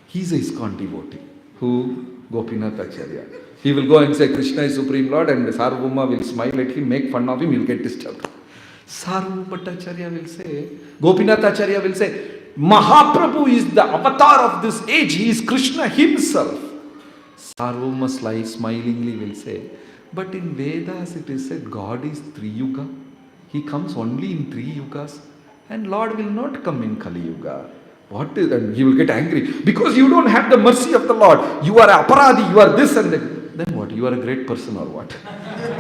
He's a ISKCON devotee. Who? Gopinath Acharya. He will go and say Krishna is Supreme Lord, and Sarvabhauma will smile at him, make fun of him, he'll get disturbed. Sarvabhauma Bhattacharya will say, Gopinath Acharya will say, Mahaprabhu is the avatar of this age, he is Krishna himself. Sarvabhauma smilingly will say, but in Vedas it is said God is Tri Yuga. He comes only in 3 yugas, and Lord will not come in Kali Yuga. What is that? He will get angry because you don't have the mercy of the Lord. You are aparadi, you are this and that. Then what? You are a great person or what?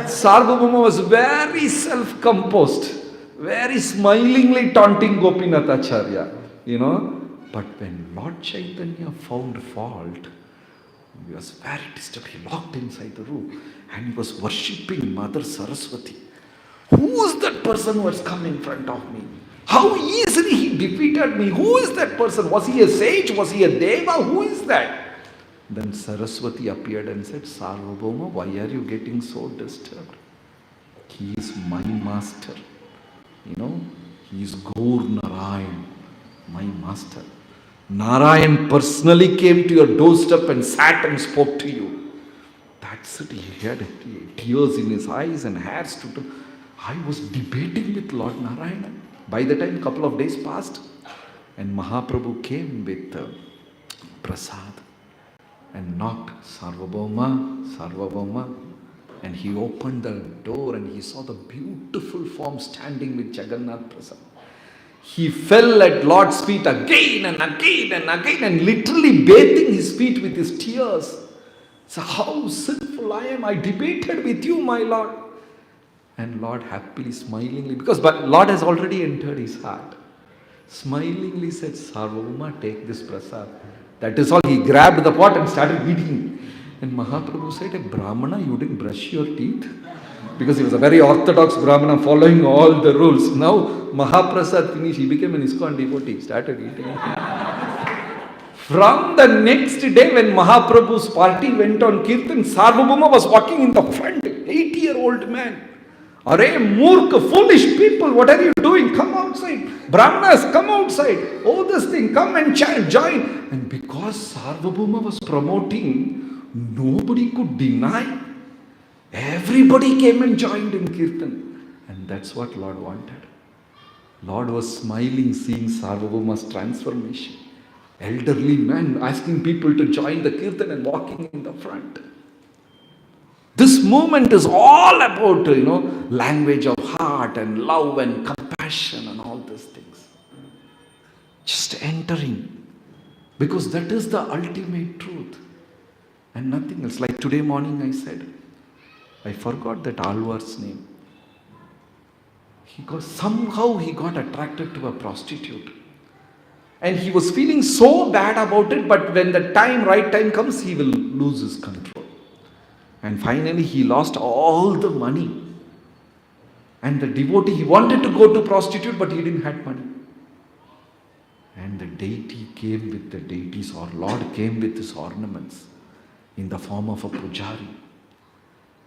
Sarvabhauma was very self-composed, very smilingly taunting Gopinath Acharya, But when Lord Chaitanya found fault, he was very disturbed. He locked inside the room and he was worshipping Mother Saraswati. Who is that person who has come in front of me? How easily he defeated me. Who is that person? Was he a sage? Was he a deva? Who is that? Then Saraswati appeared and said, Sarvabhauma, why are you getting so disturbed? He is my master. He is Gaur-Nitai, my master. Narayan personally came to your doorstep and sat and spoke to you. That's it. He had tears in his eyes and hair stood up. I was debating with Lord Narayana. By the time, a couple of days passed, and Mahaprabhu came with prasad and knocked, Sarvabhauma, Sarvabhauma. And he opened the door and he saw the beautiful form standing with Jagannath Prasad. He fell at Lord's feet again and again and again and literally bathing his feet with his tears. So how sinful I am. I debated with you, my Lord. And Lord happily, smilingly, because Lord has already entered his heart, smilingly said, Sarvabhauma, take this prasad. That is all. He grabbed the pot and started eating. And Mahaprabhu said, a Brahmana, you didn't brush your teeth? Because he was a very orthodox Brahmana following all the rules. Now Mahaprasad finished, he became an ISKCON devotee, started eating. From the next day when Mahaprabhu's party went on Kirtan, Sarvabhauma was walking in the front, 80-year-old man. Arey Murkha, foolish people, what are you doing? Come outside. Brahmanas, come outside. Oh, this thing, come and chant, join. And because Sarvabhauma was promoting, nobody could deny. Everybody came and joined in Kirtan. And that's what Lord wanted. Lord was smiling, seeing Sarvabhauma's transformation. Elderly man asking people to join the Kirtan and walking in the front. This movement is all about, language of heart and love and compassion and all these things. Just entering. Because that is the ultimate truth. And nothing else. Like today morning I said, I forgot that Alvar's name. Somehow he got attracted to a prostitute. And he was feeling so bad about it, but when the right time comes, he will lose his control. And finally he lost all the money. And the devotee, he wanted to go to prostitute, but he didn't have money. And the deity came with the deities, or Lord came with his ornaments in the form of a pujari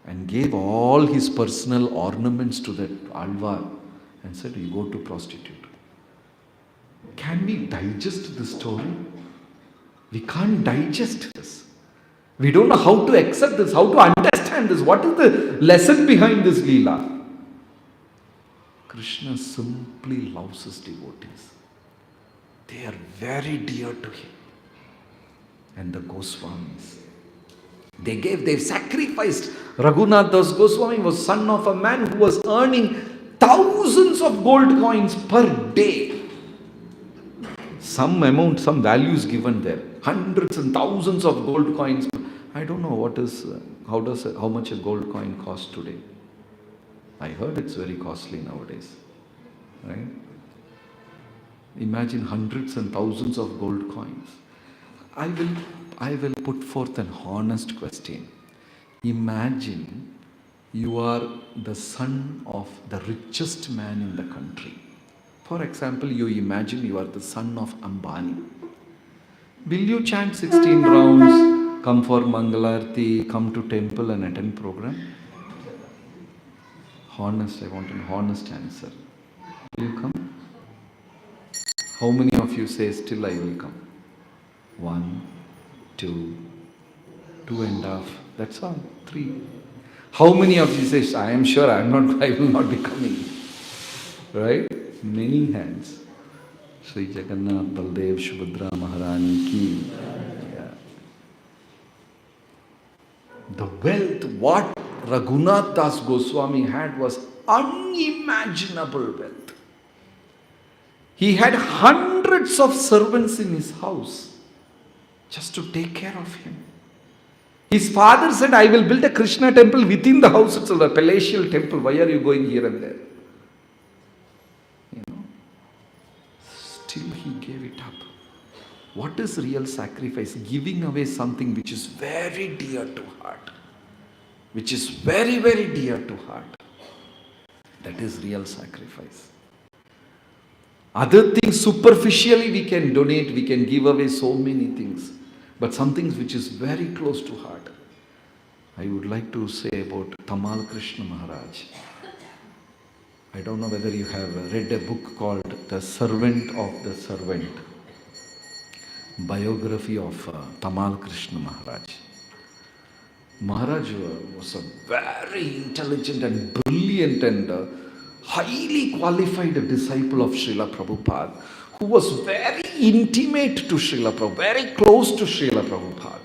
and gave all his personal ornaments to that Alvar and said, you go to prostitute. Can we digest this story? We can't digest this. We don't know how to accept this, how to understand this. What is the lesson behind this Leela? Krishna simply loves his devotees. They are very dear to him. And the Goswamis, they sacrificed. Raghunath Das Goswami was son of a man who was earning thousands of gold coins per day. Some amount, some value is given there. Hundreds and thousands of gold coins. I don't know how much a gold coin costs today. I heard it's very costly nowadays. Right? Imagine hundreds and thousands of gold coins. I will put forth an honest question. Imagine you are the son of the richest man in the country. For example, you imagine you are the son of Ambani. Will you chant 16 rounds, come for Mangalarti, come to temple and attend program? Honest, I want an honest answer. Will you come? How many of you say, still I will come? 1, 2, 2.5, that's all, 3. How many of you say, I am sure I will not be coming? Right? Many hands. Sri Jagannath Baldev Subhadra Maharani ki. Yeah. The wealth, what Raghunath Das Goswami had was unimaginable wealth. He had hundreds of servants in his house just to take care of him. His father said, I will build a Krishna temple within the house itself, a palatial temple. Why are you going here and there? Still he gave it up. What is real sacrifice? Giving away something which is very dear to heart. Which is very, very dear to heart. That is real sacrifice. Other things, superficially we can donate, we can give away so many things. But some things which is very close to heart. I would like to say about Tamal Krishna Maharaj. I don't know whether you have read a book called The Servant of the Servant, biography of Tamal Krishna Maharaj. Maharaj was a very intelligent and brilliant and highly qualified disciple of Srila Prabhupada, who was very intimate to Srila Prabhupada, very close to Srila Prabhupada.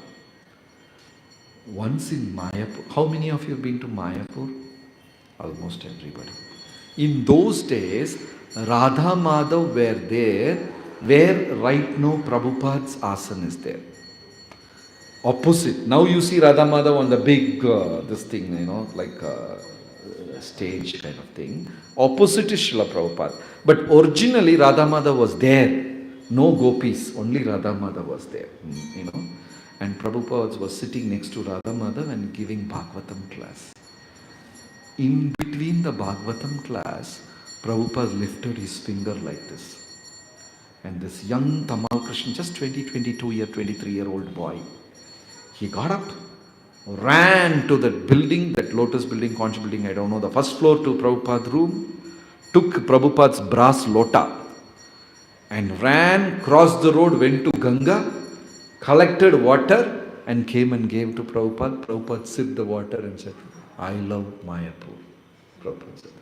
Once in Mayapur, how many of you have been to Mayapur? Almost everybody. In those days, Radha Madhav were there, where right now Prabhupada's asana is there. Opposite. Now you see Radha Madhav on the big, this thing, like stage kind of thing. Opposite is Srila Prabhupada. But originally Radha Madhav was there. No gopis, only Radha Madhav was there. And Prabhupada was sitting next to Radha Madhav and giving Bhagavatam class. In between the Bhagavatam class, Prabhupada lifted his finger like this. And this young Tamal Krishna, just 23-year-old boy, he got up, ran to that building, that lotus building, conch building, I don't know, the first floor to Prabhupada's room, took Prabhupada's brass lota and ran, crossed the road, went to Ganga, collected water and came and gave to Prabhupada. Prabhupada sipped the water and said, I love Mayapur. Prabhupada said.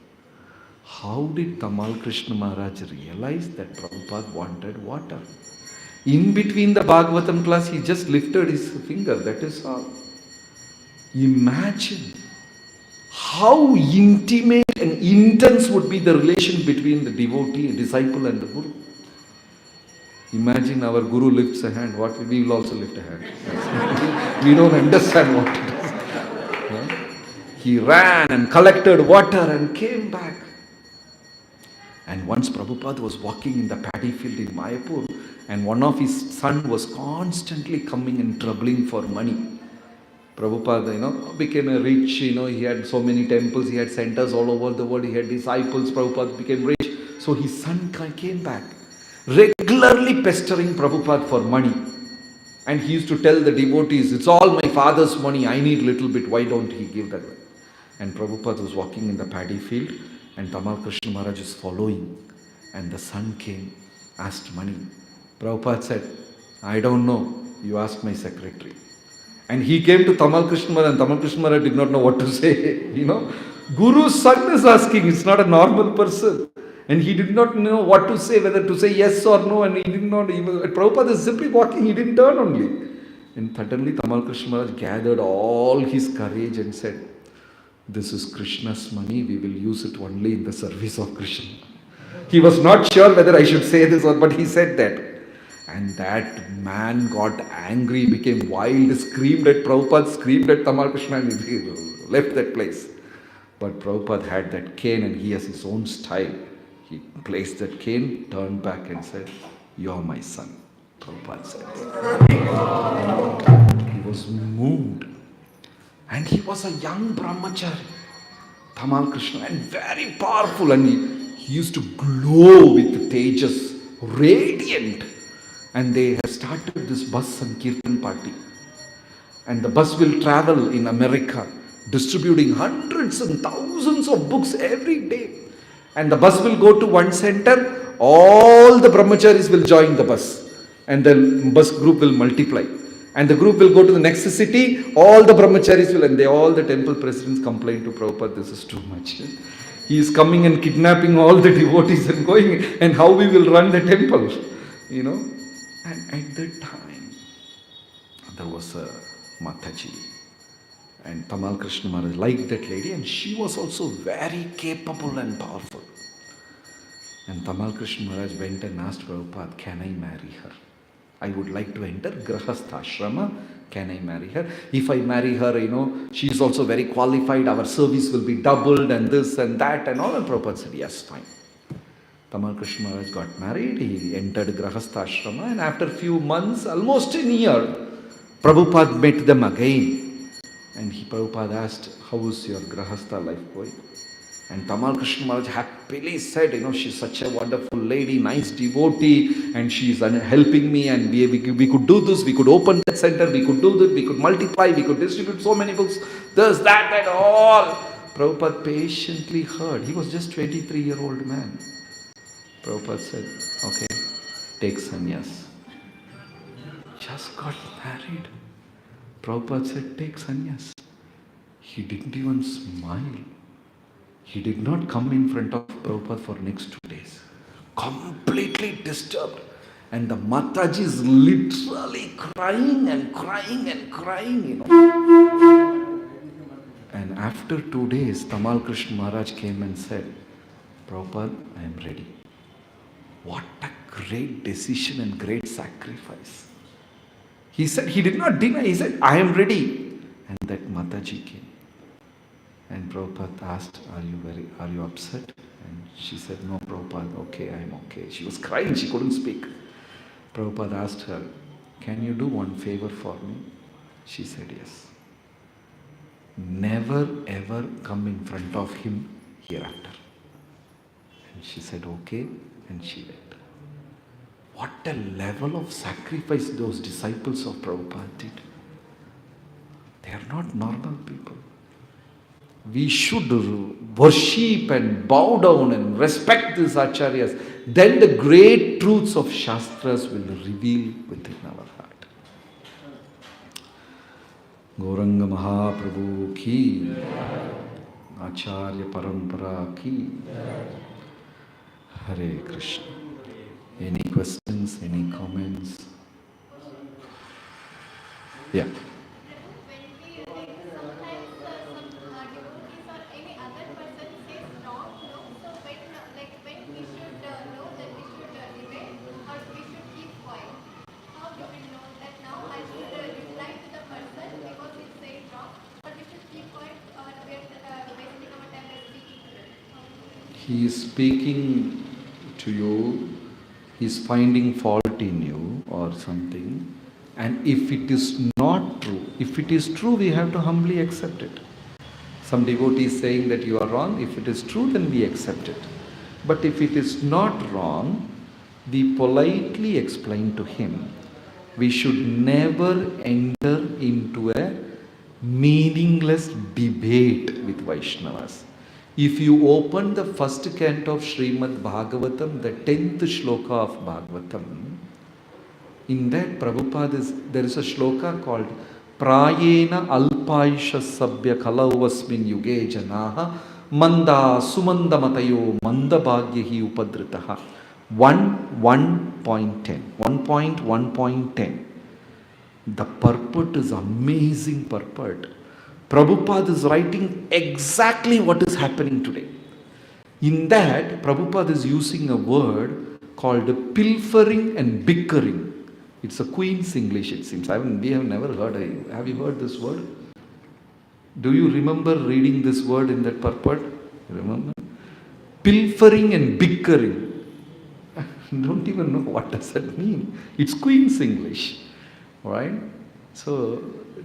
How did Tamal Krishna Maharaj realize that Prabhupada wanted water? In between the Bhagavatam class, he just lifted his finger, that is all. Imagine how intimate and intense would be the relation between the devotee, disciple and the Guru. Imagine our Guru lifts a hand, we will also lift a hand. We don't understand what it is. He ran and collected water and came back. And once Prabhupada was walking in the paddy field in Mayapur, and one of his son was constantly coming and troubling for money. Prabhupada, became a rich, he had so many temples, he had centers all over the world, he had disciples, Prabhupada became rich. So his son came back, regularly pestering Prabhupada for money. And he used to tell the devotees, it's all my father's money, I need little bit, why don't he give that? And Prabhupada was walking in the paddy field, and Tamal Krishna Maharaj is following. And the son came, asked money. Prabhupada said, I don't know, you ask my secretary. And he came to Tamal Krishna Maharaj, and Tamal Krishna Maharaj did not know what to say. Guru's son is asking, it's not a normal person. And he did not know what to say, whether to say yes or no, and he did not even, Prabhupada is simply walking, he didn't turn only. And suddenly Tamal Krishna Maharaj gathered all his courage and said, this is Krishna's money, we will use it only in the service of Krishna. He was not sure whether I should say this but he said that. And that man got angry, became wild, screamed at Prabhupada, screamed at Tamal Krishna, and he left that place. But Prabhupada had that cane and he has his own style. He placed that cane, turned back and said, you are my son. Prabhupada said. He was moved. And he was a young brahmachari, Tamal Krishna, and very powerful. And he used to glow with the tejas, radiant. And they have started this bus Sankirtan party. And the bus will travel in America, distributing hundreds and thousands of books every day. And the bus will go to one center, all the brahmacharis will join the bus. And the bus group will multiply. And the group will go to the next city, all the brahmacharis will, and all the temple presidents complain to Prabhupada, this is too much. He is coming and kidnapping all the devotees and going, and how we will run the temple, And at that time, there was a Mataji, and Tamal Krishna Maharaj liked that lady, and she was also very capable and powerful. And Tamal Krishna Maharaj went and asked Prabhupada, can I marry her? I would like to enter Grahastha Ashrama. Can I marry her? If I marry her, she is also very qualified. Our service will be doubled and this and that and all. And Prabhupada said, yes, fine. Tamal Krishna Maharaj got married. He entered Grahastha Ashrama. And after a few months, almost a year, Prabhupada met them again. And Prabhupada asked, how is your Grahastha life going? And Tamal Krishna Maharaj happily said, she's such a wonderful lady, nice devotee, and she's helping me, and we could do this, we could open that center, we could do that, we could multiply, we could distribute so many books, this, that, and all. Prabhupada patiently heard. He was just 23-year-old man. Prabhupada said, okay, take sannyas. Just got married. Prabhupada said, take sannyas. He didn't even smile. He did not come in front of Prabhupada for next 2 days. Completely disturbed. And the Mataji is literally crying and crying and crying, And after 2 days, Tamal Krishna Maharaj came and said, Prabhupada, I am ready. What a great decision and great sacrifice. He said, he did not deny, he said, I am ready. And that Mataji came. And Prabhupada asked, are you upset? And she said, no, Prabhupada, okay, I am okay. She was crying, she couldn't speak. Prabhupada asked her, can you do one favor for me? She said, yes. Never ever come in front of him hereafter. And she said, okay, and she went. What a level of sacrifice those disciples of Prabhupada did. They are not normal people. We should worship and bow down and respect these acharyas. Then the great truths of Shastras will reveal within our heart. Gauranga Mahaprabhu ki, Acharya Parampara ki. Hare Krishna. Any questions, any comments? Yeah. He is speaking to you, he is finding fault in you or something, and if it is not true, if it is true, we have to humbly accept it. Some devotee is saying that you are wrong. If it is true, then we accept it. But if it is not wrong, we politely explain to him. We should never enter into a meaningless debate with Vaishnavas. If you open the first canto of Srimad Bhagavatam, the 10th shloka of Bhagavatam, in that there is a shloka called Prayena Alpaisha Sabya Kalavasmin Yuge Janaha Manda Sumanda Matayo Manda Bhagyahi Upadritaha 1.10. 1.1.10. The purport is amazing purport. Prabhupada is writing exactly what is happening today. In that, Prabhupada is using a word called pilfering and bickering. It's a Queen's English, it seems. We have never heard it. Have you heard this word? Do you remember reading this word in that purport? Remember? Pilfering and bickering. Don't even know what does that mean. It's Queen's English. Right? So,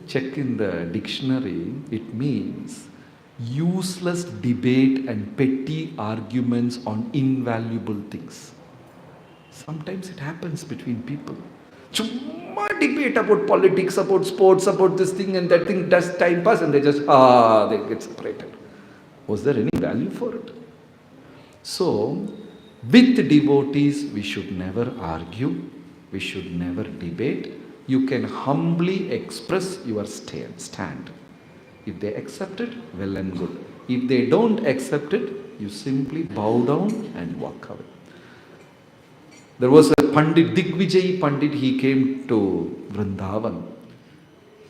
check in the dictionary. It means useless debate and petty arguments on invaluable things. Sometimes it happens between people. Chumma debate about politics, about sports, about this thing and that thing, does time pass and they just, they get separated. Was there any value for it? So, with devotees, we should never argue, we should never debate. You can humbly express your stand. If they accept it, well and good. If they don't accept it, you simply bow down and walk away. There was a Pandit, Digvijay Pandit, he came to Vrindavan.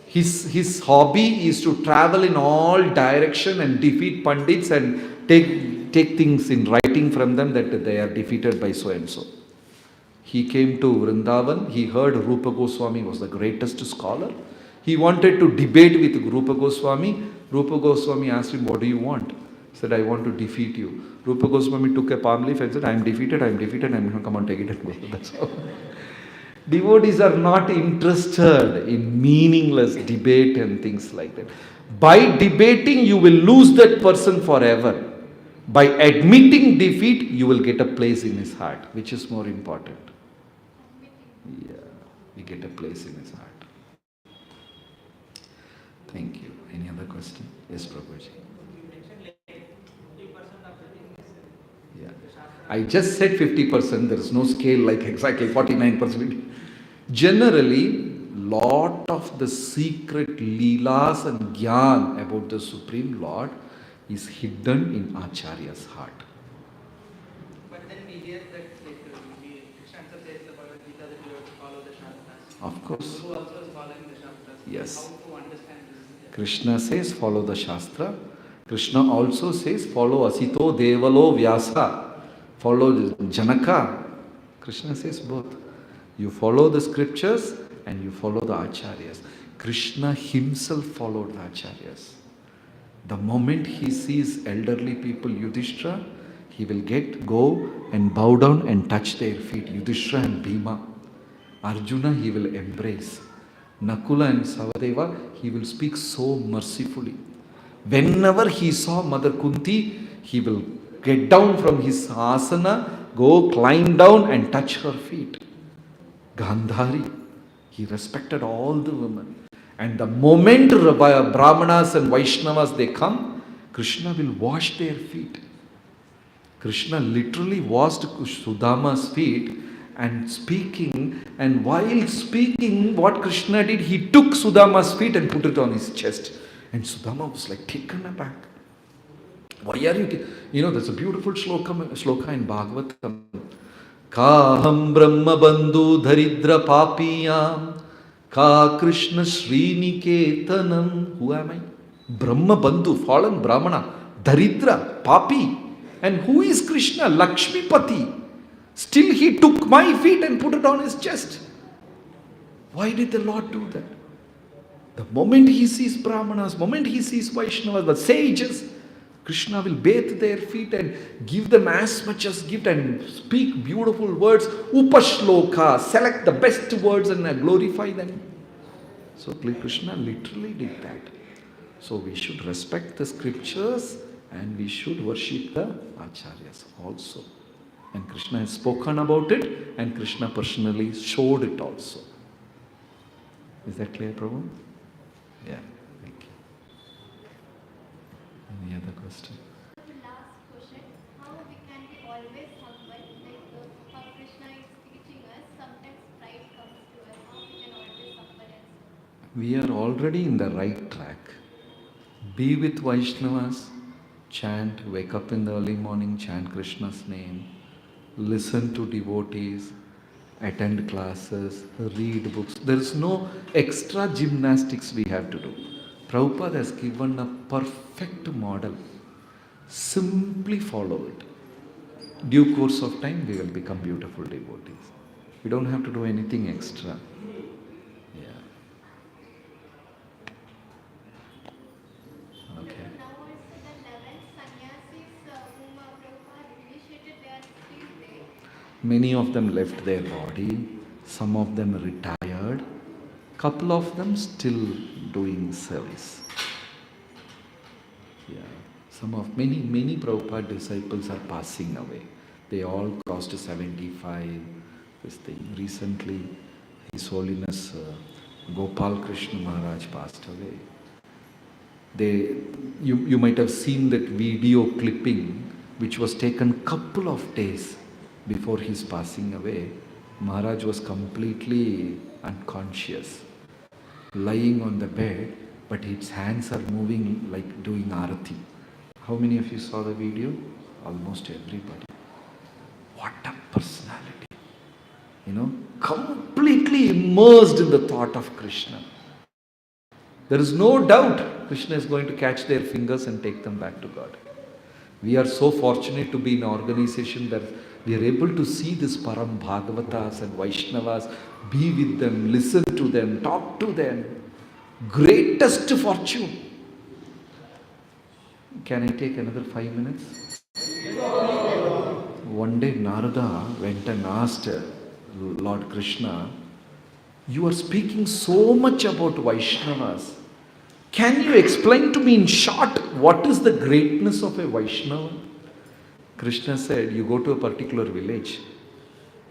His hobby is to travel in all direction and defeat Pandits and take things in writing from them that they are defeated by so and so. He came to Vrindavan, he heard Rupa Goswami was the greatest scholar. He wanted to debate with Rupa Goswami. Rupa Goswami asked him, what do you want? He said, I want to defeat you. Rupa Goswami took a palm leaf and said, I am defeated, I'm going to come and take it and go. That's all. Devotees are not interested in meaningless debate and things like that. By debating, you will lose that person forever. By admitting defeat, you will get a place in his heart. Which is more important? Yeah, we get a place in his heart. Thank you. Any other question? Yes, Prabhuji. I just said 50%, there is no scale like exactly 49%. Generally, lot of the secret leelas and gyan about the Supreme Lord is hidden in Acharya's heart. But then we hear that Krishna says the Bhagavad Gita that you have to follow the Shastras. Of course. Guru also is following the Shastras. Yes. How to understand this? Krishna says follow the Shastra. Krishna also says follow Asito Devalo Vyasa. Follow Janaka. Krishna says both. You follow the scriptures and you follow the acharyas. Krishna himself followed the acharyas. The moment he sees elderly people, Yudhishthira, he will go and bow down and touch their feet. Yudhishthira and Bhima. Arjuna he will embrace. Nakula and Savadeva he will speak so mercifully. Whenever he saw Mother Kunti, he will get down from his asana, go climb down and touch her feet. Gandhari, he respected all the women. And the moment Brahmanas and Vaishnavas they come, Krishna will wash their feet. Krishna literally washed Sudama's feet and speaking, and while speaking, what Krishna did, he took Sudama's feet and put it on his chest. And Sudama was like taken aback. Why are you, there's a beautiful shloka in Bhagavatam. Kaham Brahma Bandhu Dharidra Papiyam Ka Krishna Sriniketanam. Who am I? Brahma Bandhu, fallen Brahmana, Dharidra, Papi. And who is Krishna? Lakshmipati. Still he took my feet and put it on his chest. Why did the Lord do that? The moment he sees Brahmanas, moment he sees Vaishnavas, the sages, Krishna will bathe their feet and give them as much as gift and speak beautiful words. Upashloka, select the best words and glorify them. So Krishna literally did that. So we should respect the scriptures and we should worship the acharyas also. And Krishna has spoken about it and Krishna personally showed it also. Is that clear, Prabhu? Yeah, thank you. Any other question? The last question, how we can be always humble, like how Krishna is teaching us, sometimes pride comes to us, how we can always humble and We are already in the right track. Be with Vaishnavas, chant, wake up in the early morning, chant Krishna's name, listen to devotees, attend classes, read books. There is no extra gymnastics we have to do. Prabhupada has given a perfect model. Simply follow it. Due course of time, we will become beautiful devotees. We don't have to do anything extra. Yeah. Okay. now also the 11 sannyasis whom Prabhupada initiated, they are still there. Many of them left their body, some of them retired, couple of them still doing service. Yeah. Many Prabhupada disciples are passing away. They all crossed 75. This thing. Recently, His Holiness Gopal Krishna Maharaj passed away. You might have seen that video clipping which was taken couple of days before his passing away. Maharaj was completely unconscious, lying on the bed, but his hands are moving like doing arati. How many of you saw the video? Almost everybody. What a personality. Completely immersed in the thought of Krishna. There is no doubt Krishna is going to catch their fingers and take them back to God. We are so fortunate to be in an organization that we are able to see this Param Bhagavatas and Vaishnavas, be with them, listen to them, talk to them. Greatest fortune. Can I take another 5 minutes? One day Narada went and asked Lord Krishna, you are speaking so much about Vaishnavas. Can you explain to me in short what is the greatness of a Vaishnava? Krishna said, you go to a particular village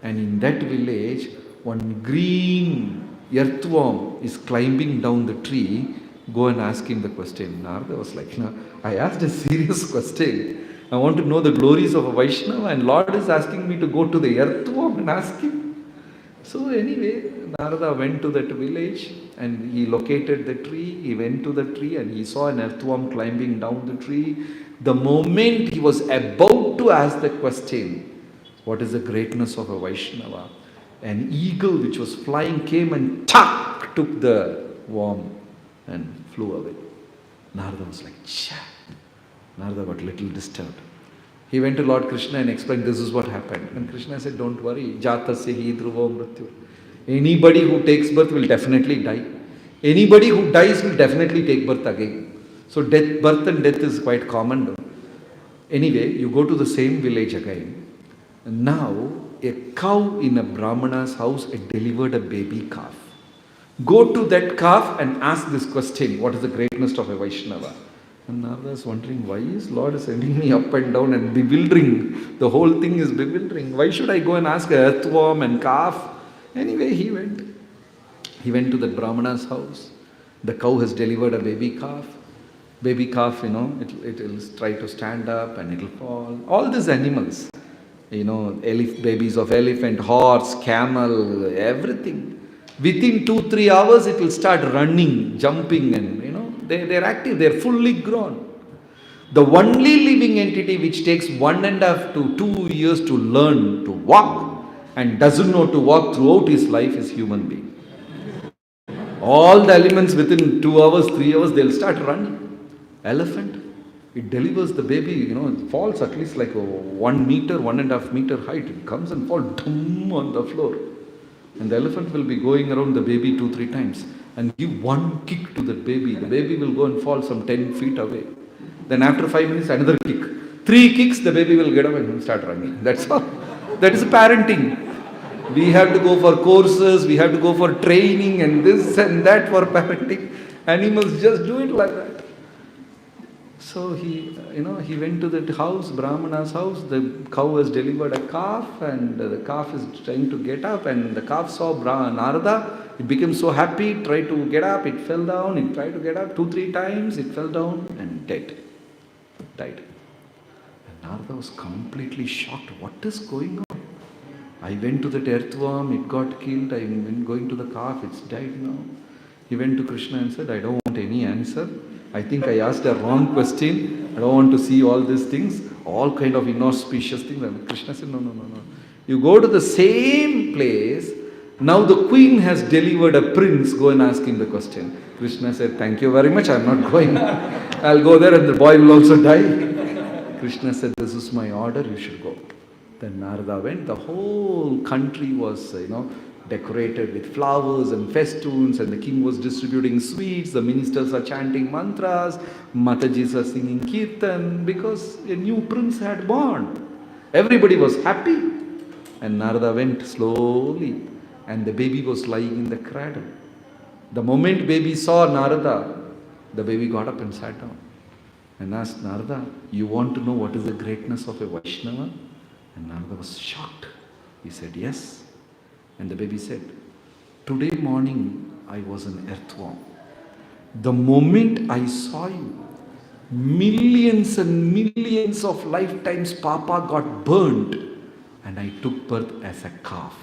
and in that village one green earthworm is climbing down the tree. Go and ask him the question. Narada was like, I asked a serious question I want to know the glories of a Vaishnava, and Lord is asking me to go to the earthworm and ask him. So anyway, Narada went to that village and he located the tree. He went to the tree and he saw an earthworm climbing down the tree. The moment he was about to ask the question, what is the greatness of a Vaishnava? An eagle which was flying came and took the worm and flew away. Narada was like, Cha! Narada got a little disturbed. He went to Lord Krishna and explained this is what happened. And Krishna said, don't worry. Jatasya hi dhruvo mrityu. Anybody who takes birth will definitely die. Anybody who dies will definitely take birth again. So birth and death is quite common. Though. Anyway, you go to the same village again. And now, a cow in a Brahmana's house had delivered a baby calf. Go to that calf and ask this question, what is the greatness of a Vaishnava? And Narada is wondering, why is Lord sending me up and down and bewildering? The whole thing is bewildering. Why should I go and ask a earthworm and calf? Anyway, he went. He went to the Brahmana's house. The cow has delivered a baby calf. Baby calf, it will try to stand up and it will fall. All these animals, babies of elephant, horse, camel, everything. Within 2-3 hours, it will start running, jumping, and they're active, they're fully grown. The only living entity which takes 1.5 to 2 years to learn to walk and doesn't know to walk throughout his life is human being. All the elements within 2 hours, 3 hours, they'll start running. Elephant, it delivers the baby, it falls at least like 1 meter, 1.5 meter height. It comes and falls on the floor. And the elephant will be going around the baby 2-3 times and give one kick to the baby. The baby will go and fall some 10 feet away. Then after 5 minutes, another kick. 3 kicks, the baby will get up and start running. That's all. That is parenting. We have to go for courses, we have to go for training and this and that for parenting. Animals just do it like that. So he went to that house, Brahmana's house. The cow has delivered a calf and the calf is trying to get up and the calf saw Narada. It became so happy, tried to get up, it fell down, it tried to get up 2-3 times, it fell down and died. And Narada was completely shocked. What is going on? I went to that earthworm, it got killed. I went going to the calf, it's died now. He went to Krishna and said, I don't want any answer. I think I asked a wrong question. I don't want to see all these things, all kind of inauspicious things. And Krishna said, no. You go to the same place. Now the queen has delivered a prince. Go and ask him the question. Krishna said, thank you very much. I'm not going. I'll go there and the boy will also die. Krishna said, this is my order. You should go. Then Narada went. The whole country was, decorated with flowers and festoons, and the king was distributing sweets, the ministers are chanting mantras, Matajis are singing kirtan, because a new prince had born. Everybody was happy. And Narada went slowly, and the baby was lying in the cradle. The moment baby saw Narada, the baby got up and sat down and asked Narada, you want to know what is the greatness of a Vaishnava? And Narada was shocked. He said, yes. And the baby said, today morning I was an earthworm. The moment I saw you, millions and millions of lifetimes Papa got burnt and I took birth as a calf.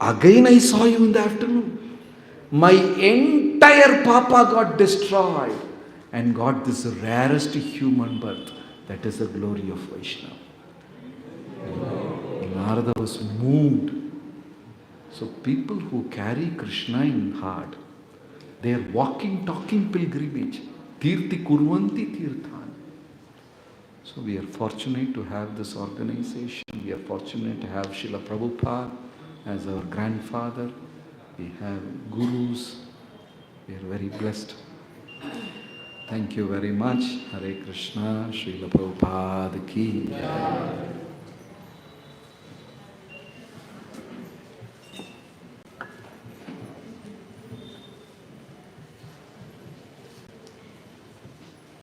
Again I saw you in the afternoon. My entire Papa got destroyed and got this rarest human birth. That is the glory of Vaishnava. Narada was moved. So people who carry Krishna in heart, they are walking, talking pilgrimage. Tirthi kurvanti tirthan. So we are fortunate to have this organization. We are fortunate to have Srila Prabhupada as our grandfather. We have gurus. We are very blessed. Thank you very much. Hare Krishna. Srila Prabhupada ki jai.